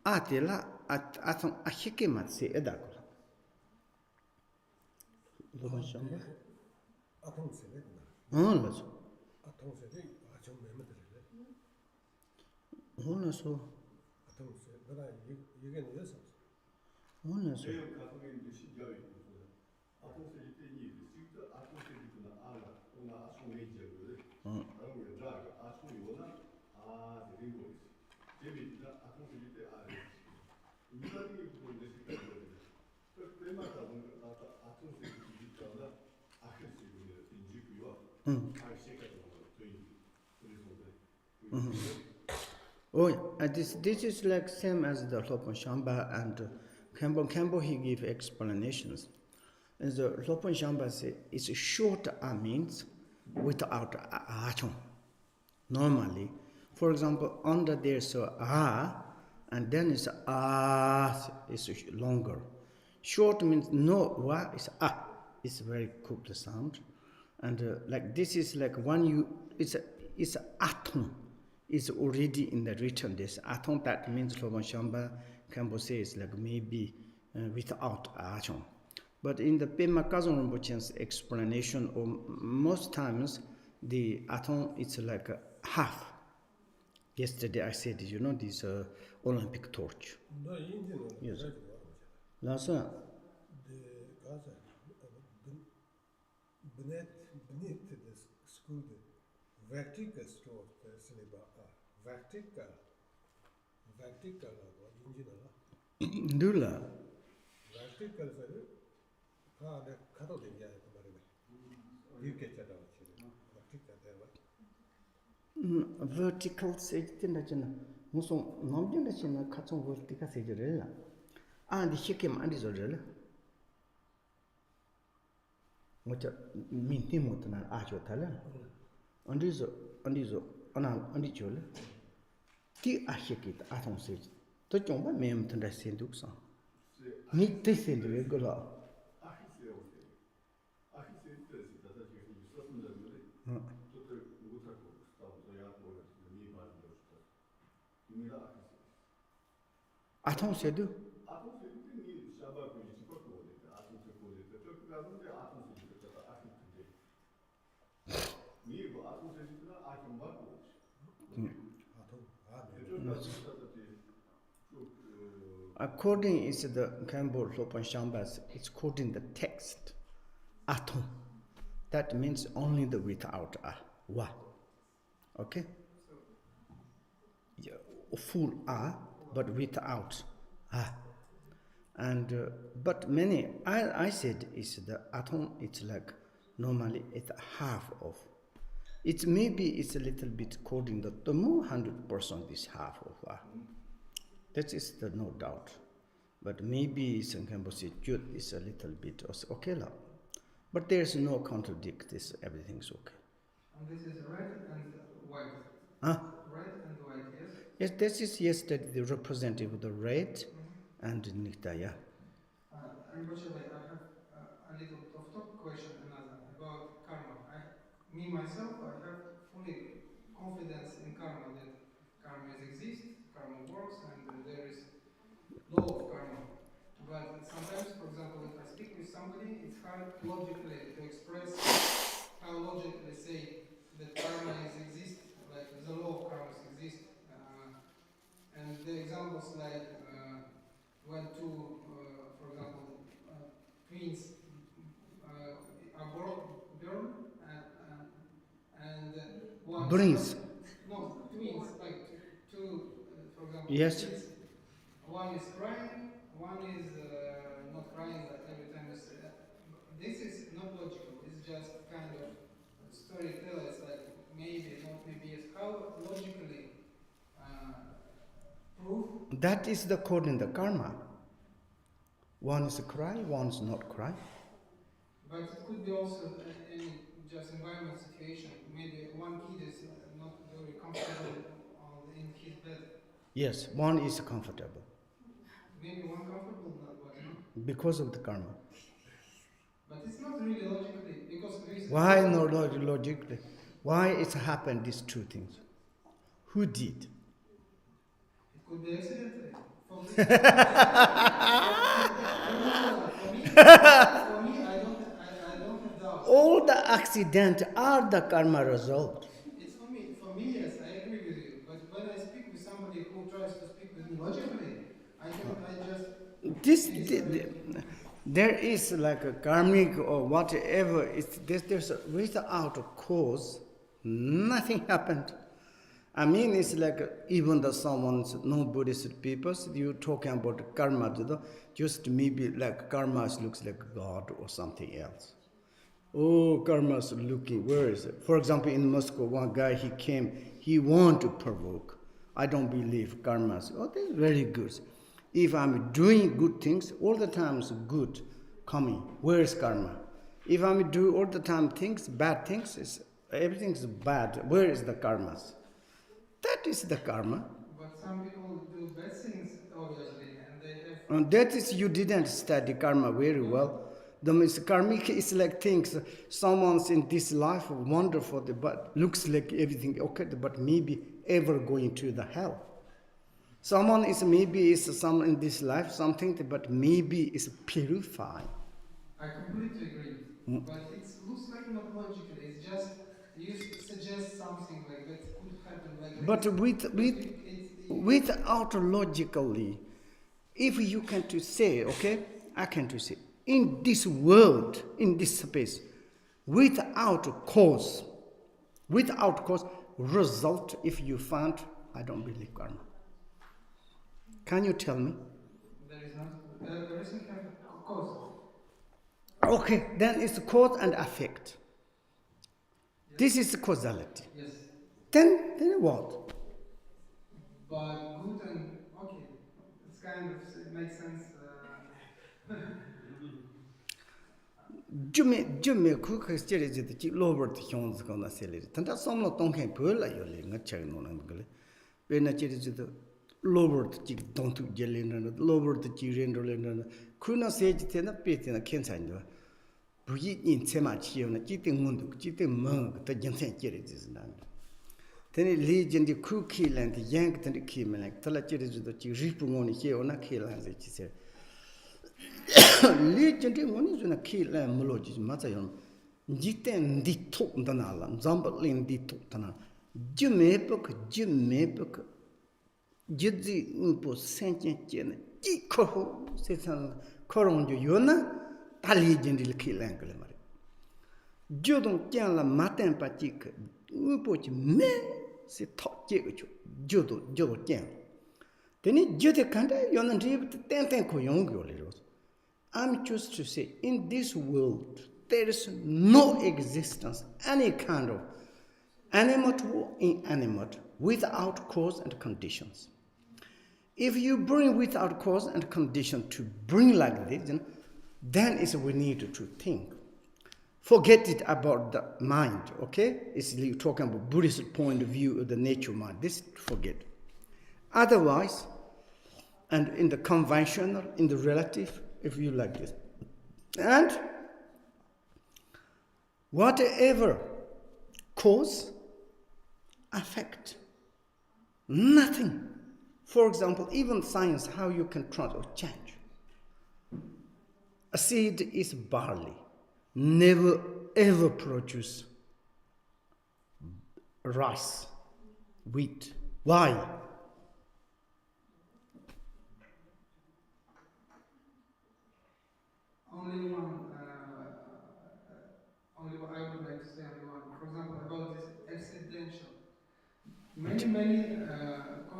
Speaker 1: Atila at Athon Ahikimatsi Edakula. Loban Shamba?
Speaker 6: Atom Select.
Speaker 1: Honest.
Speaker 6: Atom Select, Achom Memory.
Speaker 1: Honest.
Speaker 6: Atom Select, but you can use it.
Speaker 1: Honest.
Speaker 5: 제일 가슴에 있는 신경이 있거든. 아통세기 때니 진짜 아통세기구나 알아. 오나 아총메이지거든. 그럼 여자가 아총이거나 되는 거지. 재미있다 아통세기 때 알아. 인간이 부분에 시작하거든. 그 때마다 아통세기 있잖아. 아크세기를 인지고요. 아시가도 되는 그래서
Speaker 1: Oh, this is like same as the Lopon Shamba and Kembo he give explanations. And the Lopon Shamba say it's short means without achon. Normally, for example, under there's and then it's is longer. Short means no wa is It's very cool the sound, and like this is like when you it's atom. Is already in the written this atom that means Lopon Shamba Kembo says like maybe without atom. But in the Pema Kazon Rinpoche's explanation, or most times the atom it's like half. Yesterday I said, this Olympic torch.
Speaker 6: No, Indian.
Speaker 1: Yes. Lasa.
Speaker 6: The Gaza, beneath the school, the vertical store, the cinema, vertical, Indian.
Speaker 1: Dula.
Speaker 6: Vertical, the cut of the guy, you get it out.
Speaker 1: Vertical section muso nomjin china khatson vertical section and hikem and izorel mocha minti motna acho thala andizo anal andichol ti ahikit atom se to chomba mem tanda senduk sa ni te sendu gola atom sedu according is the Kembo Lopon Shambas, it's quoting the text atom. That means only the without wa. Okay? Yeah, full but without and but many I said is the atom it's like normally it's half of it, maybe it's a little bit coding the more 100% is half of that is the no doubt, But maybe Sankambosi Jut is a little bit okay. But there's no contradict this, everything's okay.
Speaker 4: And this is red and white.
Speaker 1: Huh?
Speaker 4: Red and white, yes?
Speaker 1: Yes, this is yesterday the representative of the red and Niktaya.
Speaker 4: Rinpoche, I have a little off-topic question, another, about karma. Myself, I have fully confidence in karma, that karma exists, karma works, and there is law of karma. But sometimes, for example, if I speak with somebody, it's hard logically to express how logically say that karma exist, like the law of karma exist. And the examples like when two, for example, twins are born and one
Speaker 1: Brings.
Speaker 4: no, twins, like two, for example,
Speaker 1: Yes.
Speaker 4: kids. One is crying, one is not crying, but every time is. This is not logical. It's just kind of storyteller. It's like maybe, not maybe. Yes. How logically prove?
Speaker 1: That is the code in the karma. One is cry, one is not cry.
Speaker 4: But it could be also any just environment situation. Maybe one kid is not very comfortable in his bed.
Speaker 1: Yes, one is comfortable.
Speaker 4: Maybe one comfortable, not one.
Speaker 1: Because of the karma.
Speaker 4: But it's not really logically, because
Speaker 1: Why not logically? Why it's happened, these two things? Who did?
Speaker 4: It could be accidentally. For me, I don't have doubt.
Speaker 1: All the accidents are the karma result.
Speaker 4: It's for me. For me, yes, I agree with you. But when I speak with somebody who tries to speak with me logically,
Speaker 1: there is like a karmic or whatever. There's without a cause, nothing happened. I mean, it's like even the someone's no Buddhist people, you talking about karma, just maybe like karma looks like God or something else. Oh, karma's looking, where is it? For example, in Moscow, one guy, he came, he wanted to provoke. I don't believe karma's, that's very good. If I'm doing good things, all the time is good coming. Where is karma? If I'm doing all the time things, bad things, everything's bad. Where is the karma? That is the karma.
Speaker 4: But some people do bad things, obviously, and they have...
Speaker 1: And that is, you didn't study karma very well. The karmic is like things, someone's in this life wonderful, but looks like everything okay, but maybe ever going to the hell. Someone is maybe is some in this life something, but maybe is purified.
Speaker 4: I completely agree, but it looks like not logically. It's just you suggest something like that could happen like.
Speaker 1: But without logically, if you can to say, okay, I can to say, in this world, in this space, without cause, result. If you find, I don't believe karma. Can you tell me?
Speaker 4: There is not. There isn't a cause.
Speaker 1: Okay, then it's cause and effect.
Speaker 4: Yes.
Speaker 1: This is causality.
Speaker 4: Yes.
Speaker 1: Then what?
Speaker 4: But good and okay, it's kind of it makes sense.
Speaker 1: Jigme cook is the lower the Jones gonna sell it. And that's some not don't can pull like you're a check on them. When I did the lower the jig don't to jelly and lower the girandol and Kuna said it in a bit in a cancer. Breathe in Semachi on a cheating munduk, cheating monk, the Jensen is done. Then it leads in the cookie and the yanked and the key like Talachiris that you rip on here on a kill as it said. Legend is in a kill and melodies, Matayon. Jitten di top danalam, Zamberlin di top dana. Jigme book, Jidzi impo sentient gen, Iko, Satan, Coron Yona, Taligent kill angle. Jodon tient la matin patique, Upoch me, c'est top Jodo tient. Then it Jode Kanda, Yon and Rib, Tenten Koyongo. I'm just to say, in this world, there is no existence, any kind of animate or inanimate, without cause and conditions. If you bring without cause and condition to bring like this, then is we need to think. Forget it about the mind, okay? It's like talking about Buddhist point of view of the nature mind. This forget. Otherwise, and in the conventional, in the relative, if you like this. And whatever cause, effect, nothing. For example, even science, how you can change. A seed is barley, never ever produce rice, wheat. Why?
Speaker 4: I would like to say only one. For example, about this accidental. Many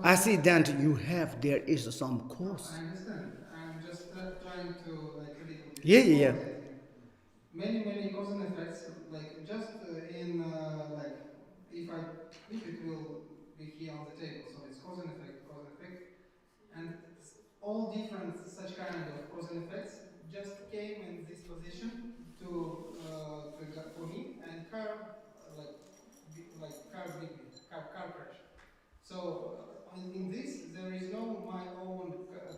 Speaker 1: accident you have, there is some cause.
Speaker 4: I understand. I'm just trying to like a little bit.
Speaker 1: Yeah.
Speaker 4: Many cause and effects, like just in like if it will be here on the table, so it's cause and effect, and all different such kind of cause and effects just came in this position for me, and car beat me, car crash. So in this there is no my own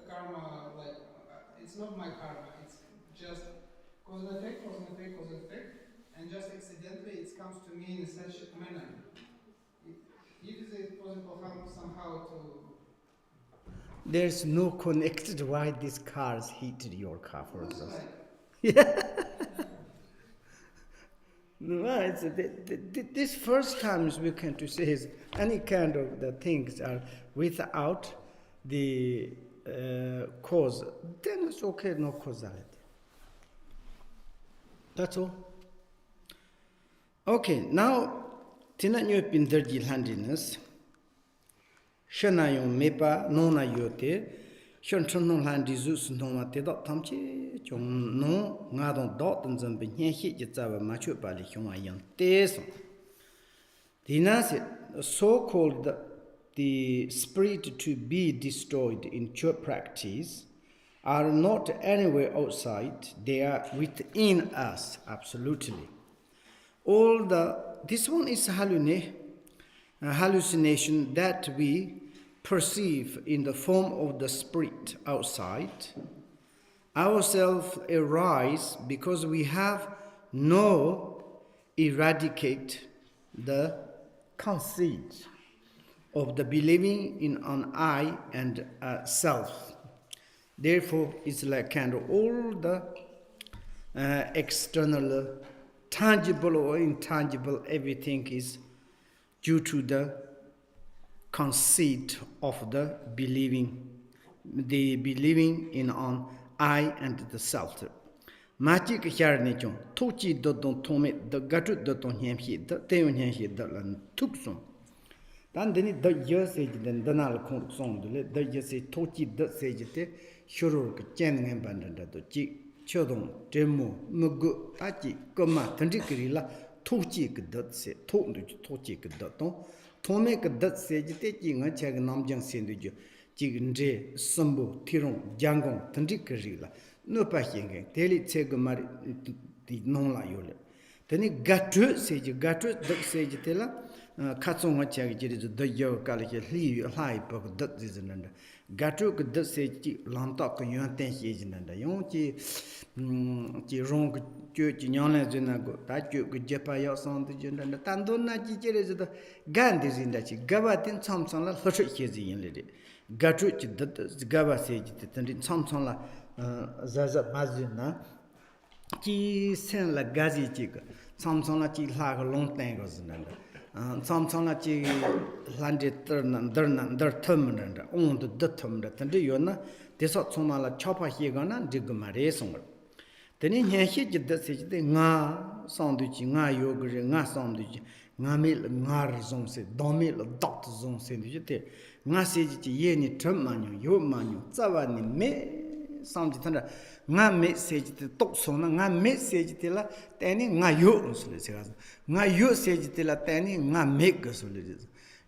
Speaker 4: karma, like it's not my karma, it's just cause and effect, and just accidentally it comes to me in such a manner. Is it possible somehow to...
Speaker 1: There's no connected why these cars hit your car, for example. No, this first times we can to say is any kind of the things are without the cause, then it's okay, no causality. That's all. Okay, now tina nyo pinderji handiness shanayon mepa nona yote shon chonnon handi zus noma te dot tamchi chong no ngadon dot and zan bin hi ji zawa ma chu ba li hyong yang tes dinas so called the spirit to be destroyed in church practice are not anywhere outside, they are within us, absolutely. This one is hallucination that we perceive in the form of the spirit outside. Ourselves arise because we have no eradicate the conceit of the believing in an I and a self. Therefore, it's like kind of all the external, tangible or intangible, everything is due to the conceit of the believing in an I and the self. Magic Yarni John, Tochi Dodon Tome, the Gatut Dodon Yamhi, the Teon Yamhi, the Tuxum. Then the years then the Nal Song, the years Tochi the Sagete. Shuruk Chen and Bandanda, Chodon, Demo, Mugu, Aji, Goma, Tandikilla, Tochik dot say, Tochik dot, to make a dot say, taking a check Namjan Sindiju, Jigme, Sumbo, Tiron, Jangon, Tandikilla, no packing, tell it Segomar did non la yole. Then it got to say, you got to say, Tella, Katsonga check, the yo college, leave high book, that is another. Gatu could thus say, Lantok and Yon Ten Asian and the Yonchi, Wrong Church in Yonago, that you could Japaya sound the gender and the Tandona Jijers the Gandhis in that she Gavatin Thompson la Hoshizi in lady. Gatu the Gava sage, and Thompson la Zaza Mazina, Chi Sen la Gazi Chick, Thompson la Chi Lag a long tangles and Thompson la Chi landed Dernan, their terminant, owned the terminant, and the Yona, they saw Somala Chopper Higana, Jigme song. Then in here, he did that say, Nga soundage, Nga yoga, Nga soundage, Nga mil, Nga zone said, Domil, dot zone said, Nga said, Yeni termanu, your manu, Zavani me sound thunder, Nga message the Toksona, Nga message tilla, Tanny, Nga yo, Nga yo sage tilla, Tanny, Nga make us.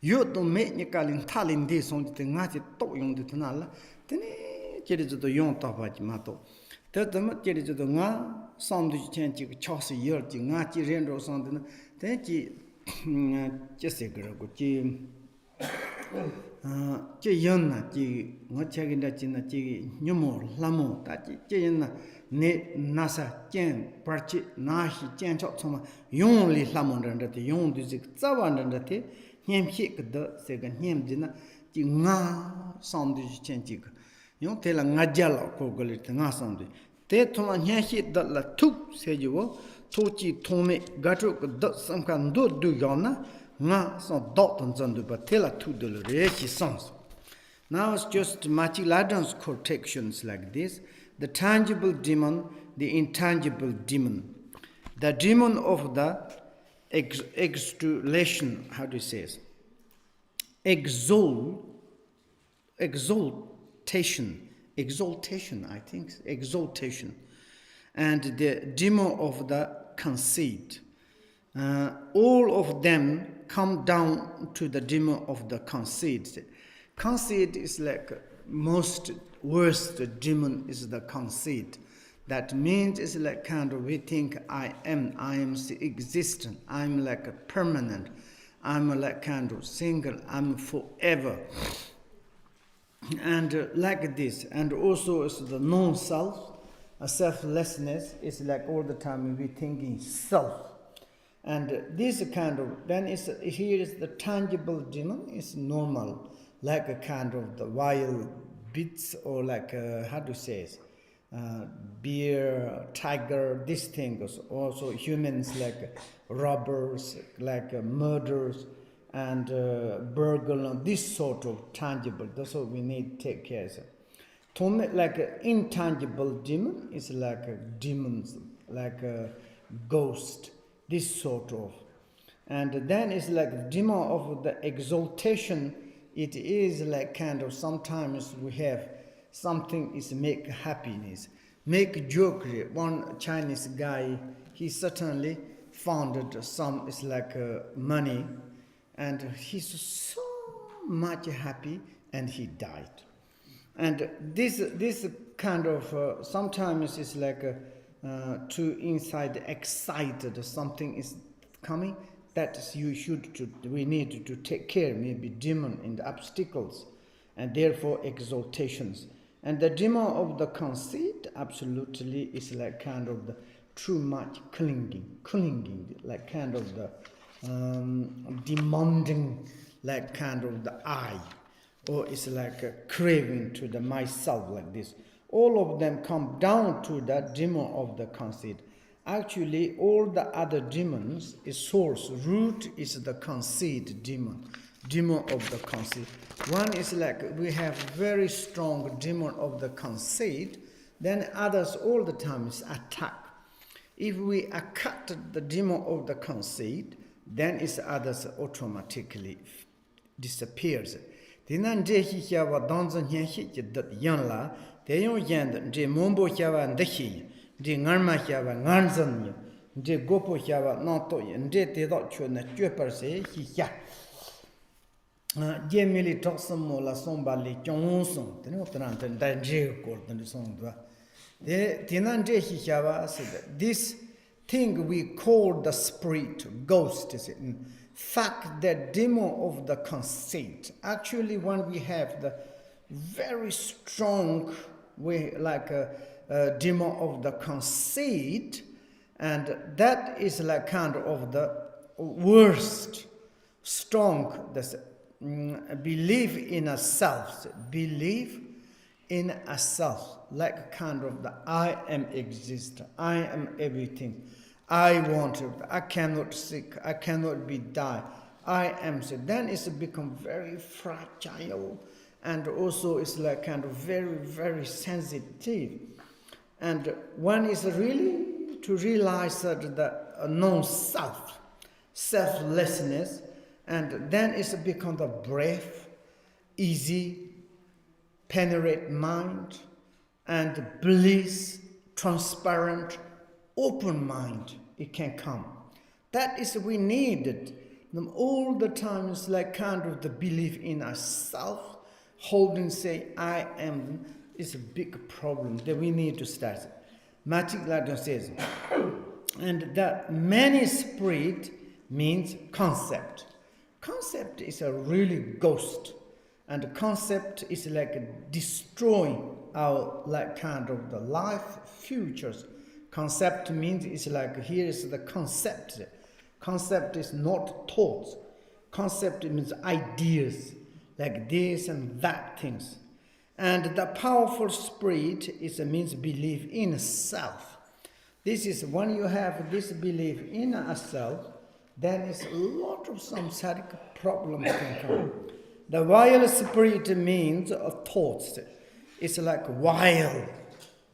Speaker 1: Yo to me ni kalin talin de song de ngati to yong de tanala tene jeri zo yong ta ba ji ma to te de ma jeri zo nga som du chen ji cha si yer ji nga ji ren ro song de te ji se gro go ji ji yon na ji ngo che gi da ji na ji nyomo lamo ta ji yon na ne nasa chen par chi na hi chen chok choma yong li lamo ren de yong du ji za wan ren de Nyem hik de sega nyem dina ji nga som du chen ji yong te la nga jala ko gole te nga som du te thoma nya hit da la tuk se ji wo to chi thome ga tro ko da sam kan do du yona nga so dot on zon du ba te la tu de le re chi sens. Now it's just Machi Ladon's quotations like this: the tangible demon, the intangible demon, the demon of the exaltation, how do you say it? Exaltation, I think, exaltation, and the demon of the conceit. All of them come down to the demon of the conceit. Conceit is like most worst demon is the conceit. That means it's like kind of we think I am existent, I'm like a permanent, I'm like kind of single, I'm forever. And like this, and also it's the non-self, a selflessness is like all the time we thinking self. And this kind of, then here is the tangible demon, is normal, like a kind of the wild beasts or like, how do you say it? Bear, tiger, these things. Also humans like robbers, like murderers, and burglar, this sort of tangible. That's what we need to take care of. Like an intangible demon is like a demons, like a ghost, this sort of. And then it's like demon of the exaltation. It is like kind of sometimes we have something is make happiness, make joke. One Chinese guy, he certainly founded some, it's like money, and he's so much happy, and he died. And this kind of sometimes it's like too inside excited, something is coming, that we need to take care, maybe demon in the obstacles, and therefore exaltations. And the demon of the conceit absolutely is like kind of the too much clinging, like kind of the demanding, like kind of the I, or it's like a craving to the myself, like this. All of them come down to the demon of the conceit. Actually, all the other demons is source, root is the conceit demon of the conceit. One is like we have very strong demon of the conceit, then others all the time is attack. If we cut the demon of the conceit, then is others automatically disappears. Dinan je hi hiawa danzan hian hi dat yan la, de yon yan de mombo hiawa ndahi, de ngarma hiawa nganzan, de gopo hiawa nanto yan, de te dot chue na chue per se hi hia. Gemili toxamo la somba li kyonson, teno tranten da je ko den son dwa. De dinan je hi hiawa said this thing we call the spirit, ghost is it. In fact, the demon of the conceit. Actually, when we have the very strong way, like a demon of the conceit, and that is like kind of the worst, strong, this belief in a self, like kind of the I am exist, I am everything. I want it, I cannot sick, I cannot be die, I am sick. Then it's become very fragile, and also it's like kind of very, very sensitive. And one is really to realize that the non-self, selflessness, and then it's become the brave, easy, penetrate mind, and bliss, transparent, open mind, it can come. That is we needed All the time it's like kind of the belief in ourself, holding, say, I am, is a big problem that we need to start. Magic Ladon says, and that many spirit means concept. Concept is a really ghost, and concept is like destroying our like kind of the life futures. Concept means it's like here is the concept. Concept is not thoughts. Concept means ideas, like this and that things. And the powerful spirit is means belief in self. This is when you have this belief in a self, then it's a lot of samsaric problems can come. The wild spirit means thoughts. It's like wild,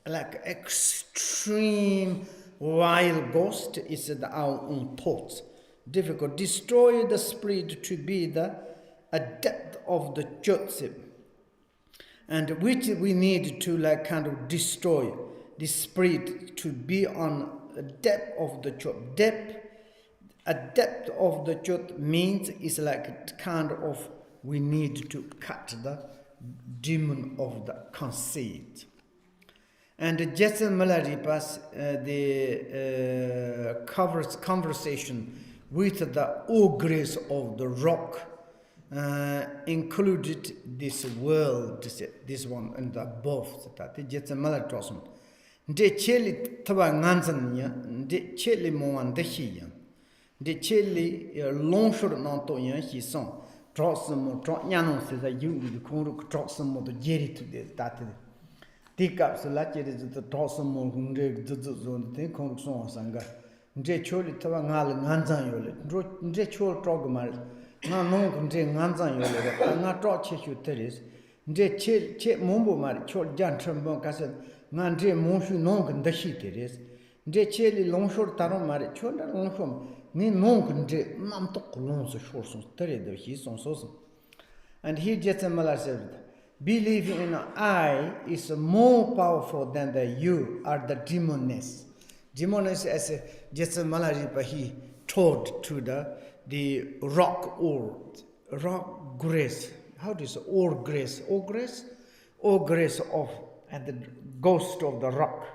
Speaker 1: like extreme wild ghost is our own thoughts. Difficult. Destroy the spirit to be the depth of the Chokyi, and which we need to like kind of destroy the spirit to be on the depth of the Chokyi. A depth of the Chokyi means it's like kind of we need to cut the demon of the conceit. And Dzogchen Ranyak the covers conversation with the ogress of the rock, included this world, this one and above. That Dzogchen Ranyak tells me. De cheli twa nganzanya, de cheli moan de hiyan, de cheli longshore nantoyan he son. Drop some more, drop yanon says that you will drop some more to jerry to this. That take up the latter is the drop some more whom they zone thing comes on sanga. De choli twa ngal nganzan yole, de chol trogmar, no can take nganzan yole, and not drop chechu terrace. De che mumbo mar, chol jan trembon castle. Nandre monshu nong the sheet is. De cheli longshore taron mari, chola longshore, ni nong de mamtok lons shores on the his on sosa. And he Dzogchen Ranyak said, belief in I is more powerful than the you are the demoness. Demoness as Dzogchen Ranyak he told to the rock grace. How do you say grace? Grace of and the ghost of the rock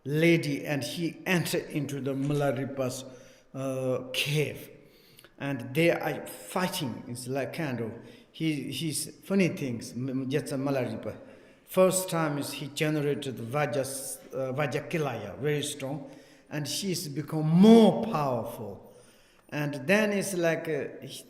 Speaker 1: lady, and he entered into the Malaripa's cave, and they are fighting. It's like kind of he's funny things. Dzogchen Ranyak. First time is he generated Vajakilaya, very strong, and she's become more powerful. And then it's like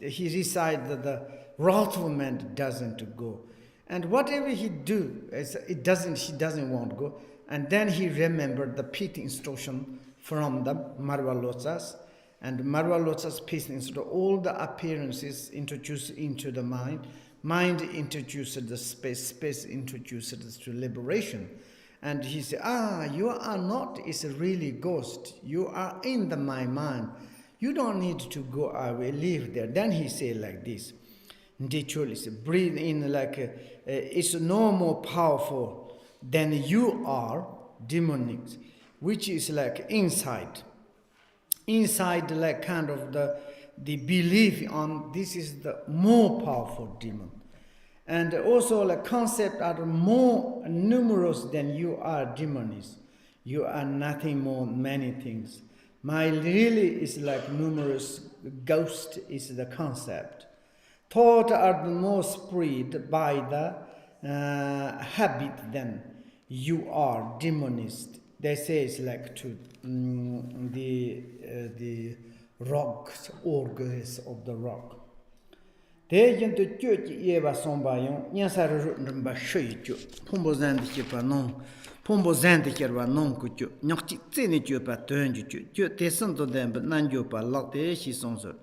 Speaker 1: he decided that the wrathful man doesn't go. And whatever he do, she doesn't want to go. And then he remembered the pit instruction from the Marwa Lotus. And Marwa Lotus pit instruction, all the appearances introduced into the mind. Mind introduced the space, space introduced to liberation. And he said, you are not, it's a really ghost. You are in my mind. You don't need to go away, live there. Then he said like this. Breathe in like it's no more powerful than you are, demonic, which is like inside like kind of the belief on this is the more powerful demon. And also like concept are more numerous than you are demons. You are nothing more, many things. My really is like numerous, ghost is the concept. Thought are the more spread by the habit than you are demonist. They say it's like to the rocks, organs of the rock. They get to church Eva Sombayon, Yansar Rumba Shoyu, Pombo Zandikipa non, Pombo Zandikirva non cutu, Nocti Tinijupa turned you, they sent to them, but none you pa lock the Eshi Sonso.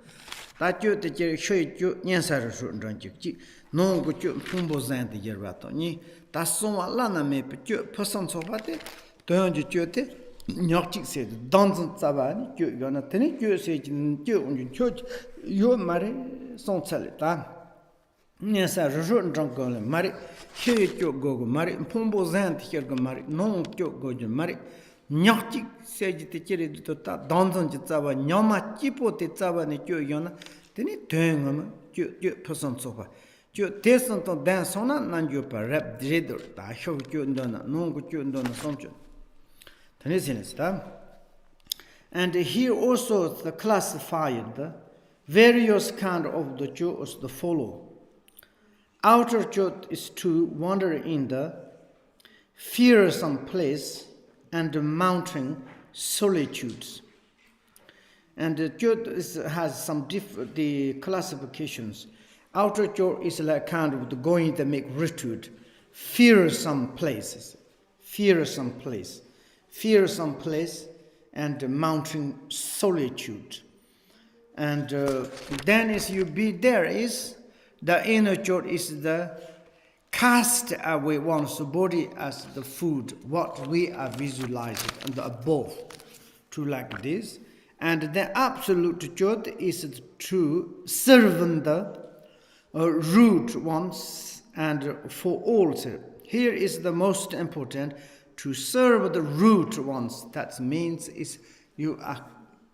Speaker 1: That you the shoyu Yansar Ranjuk, non cutu, Pombo Zandikirvatoni, that's so lana me, but you person so what it, turned you te. Nocti said, Donson Savani, you're gonna take you say you church, you marry son salita. Yes, I wrote drunk on marry, here you go, marry, Pombo Zant here go marry, no you go to marry. Nocti said the cherry to Donson Jitsava, Nyama Chipo Titsava, and you yona, Teni tuengam, you person sofa. You descent on dance on and you per rap dreader, I show you done, no good you done assumption. And here also the classified various kind of the Jews the follow. Outer jot is to wander in the fearsome place and the mountain solitudes. And the jot has some different the classifications. Outer jot is like kind of the going to make retreat, fearsome places, fearsome place, and the mountain solitude. And then as you be there is the inner jot is the cast away one's body as the food, what we are visualizing and the above, to like this. And the absolute jot is to serve the root ones and for all. Here is the most important, to serve the root ones. That means is you are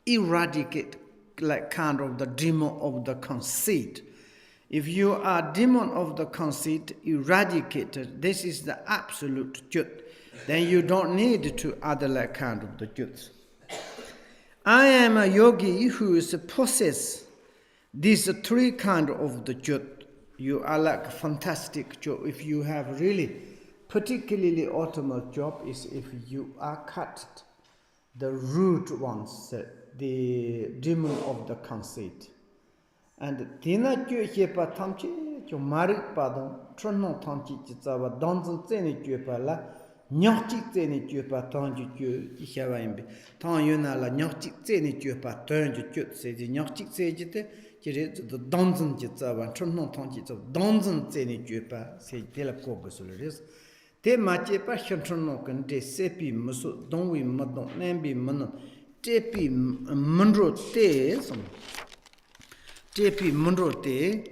Speaker 1: eradicate like kind of the demon of the conceit. If you are demon of the conceit eradicated, this is the absolute jut. Then you don't need to other like kind of the juts. I am a yogi who is possess these three kind of the jut. You are like fantastic job. If you have really particularly optimal job is if you are cut the root ones, the demon of the conceit. And Tina Juepa Tamchi, your married pardon, Trono Tanchi Chitava, Donson Zeni Juepala, Nyochi Zeni Juepa Tanji Ihavambi, Tanyuna la Nyochi Zeni Juepa, Turnju Jut, says the Nyochi Sejite, the Donson Jitava, Trono Tanchi of Donson Zeni Juepa, say Telacogasulis. Te Machepa Shantronokan, de Sepi Musu, Donwi Madon, Nambi Manon, Tepi Mundro Te. JP Munrote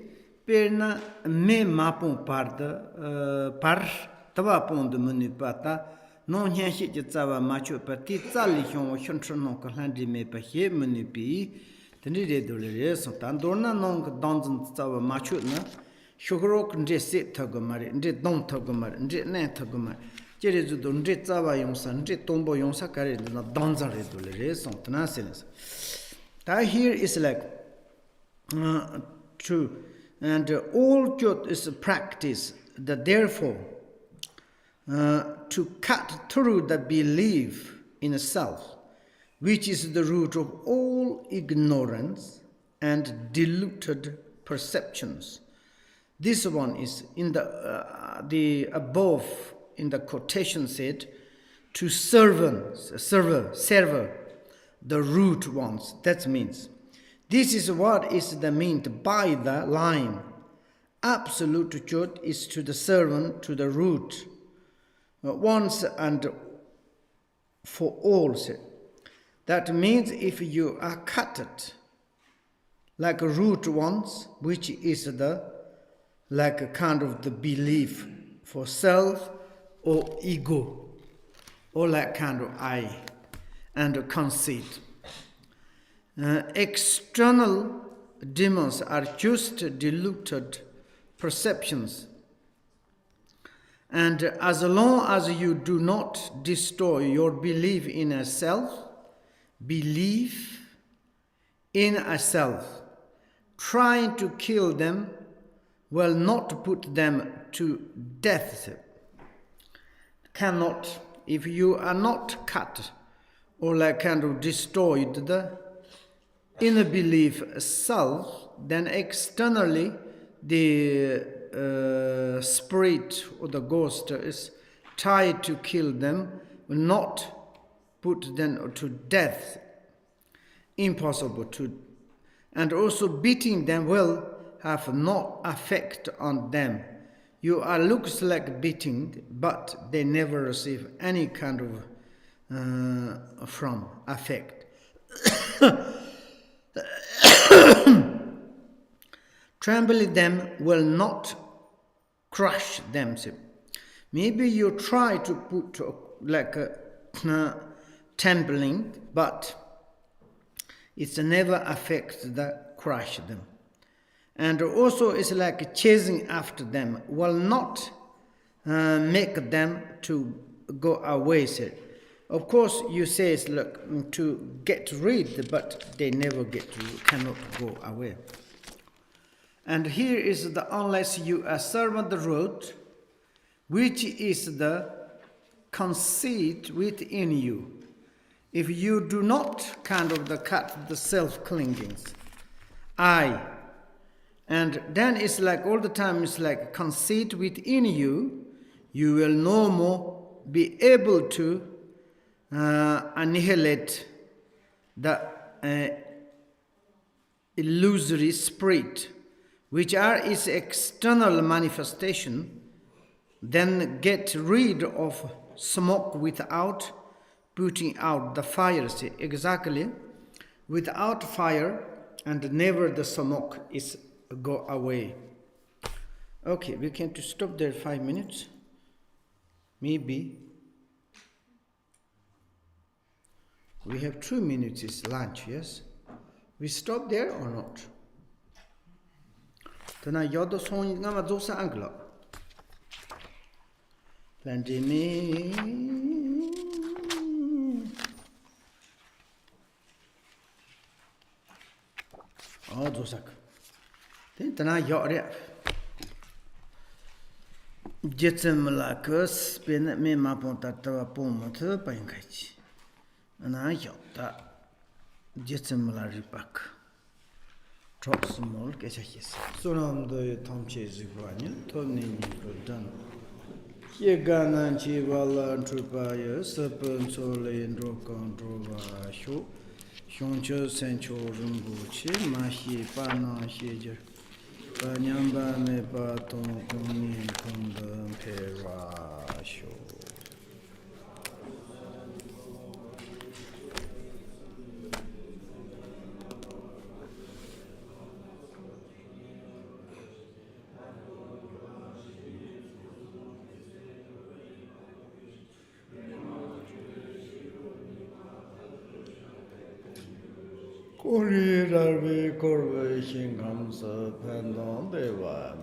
Speaker 1: perna me mapon parda par tava pon de menu pata non hyan shi tsawa macho pati tsali hyon hyon ko landi me pa he menu pi tani de dolere so tandorna non danzan tsawa macho na shogro nje se thagomare nje dong thagomare nje ne thagomare jere ju don nje tsawa yongsa nje tombo yongsa kare na danzan re dolere so tana senes ta here is like true, and all jot is a practice that therefore to cut through the belief in a self, which is the root of all ignorance and diluted perceptions. This one is in the above in the quotation said to serve the root ones. That means. This is what is the meant by the line. Absolute jot is to the servant, to the root, once and for all. That means if you are cut like a root once, which is the like a kind of the belief for self or ego, or like kind of I and conceit. External demons are just diluted perceptions. And as long as you do not destroy your belief in a self, trying to kill them will not put them to death. Cannot, if you are not cut or like kind of destroyed the inner belief self, then externally the spirit or the ghost is tried to kill them, will not put them to death. Impossible to. And also beating them will have no effect on them. You are looks like beating, but they never receive any kind of from effect. Trampling them will not crush them. Maybe you try to put like a trampling, but it's never affect the crush them. And also it's like chasing after them will not make them to go away. Of course, you say, look, to get rid, but they never cannot go away. And here is the unless you serve the root, which is the conceit within you. If you do not cut the self-clingings, and then it's like all the time it's like conceit within you, you will no more be able to annihilate the illusory spirit, which are its external manifestation. Then get rid of smoke without putting out the fire. See, exactly, without fire and never the smoke is go away. Okay, we can stop there 5 minutes. Maybe we have 2 minutes is lunch, yes? We stop there or not? Tana yodo song ngama dosa anglo. Landini oh dosak. Then tana yore. Jetsemlakus ben me maponta tawa pomoto painkachi. Ana yota jetsemla ripak. Drop small kechakis. Sonam the tomche ziguanya, Tony done. Yeganan chivala trupaya, serpent sole and rokan drova show. Shoncho sencho rumbuchi, mahi pana shager. Panyamba me paton kuni kundam pera show. Kuri rarve korve shingam sa pendon deva.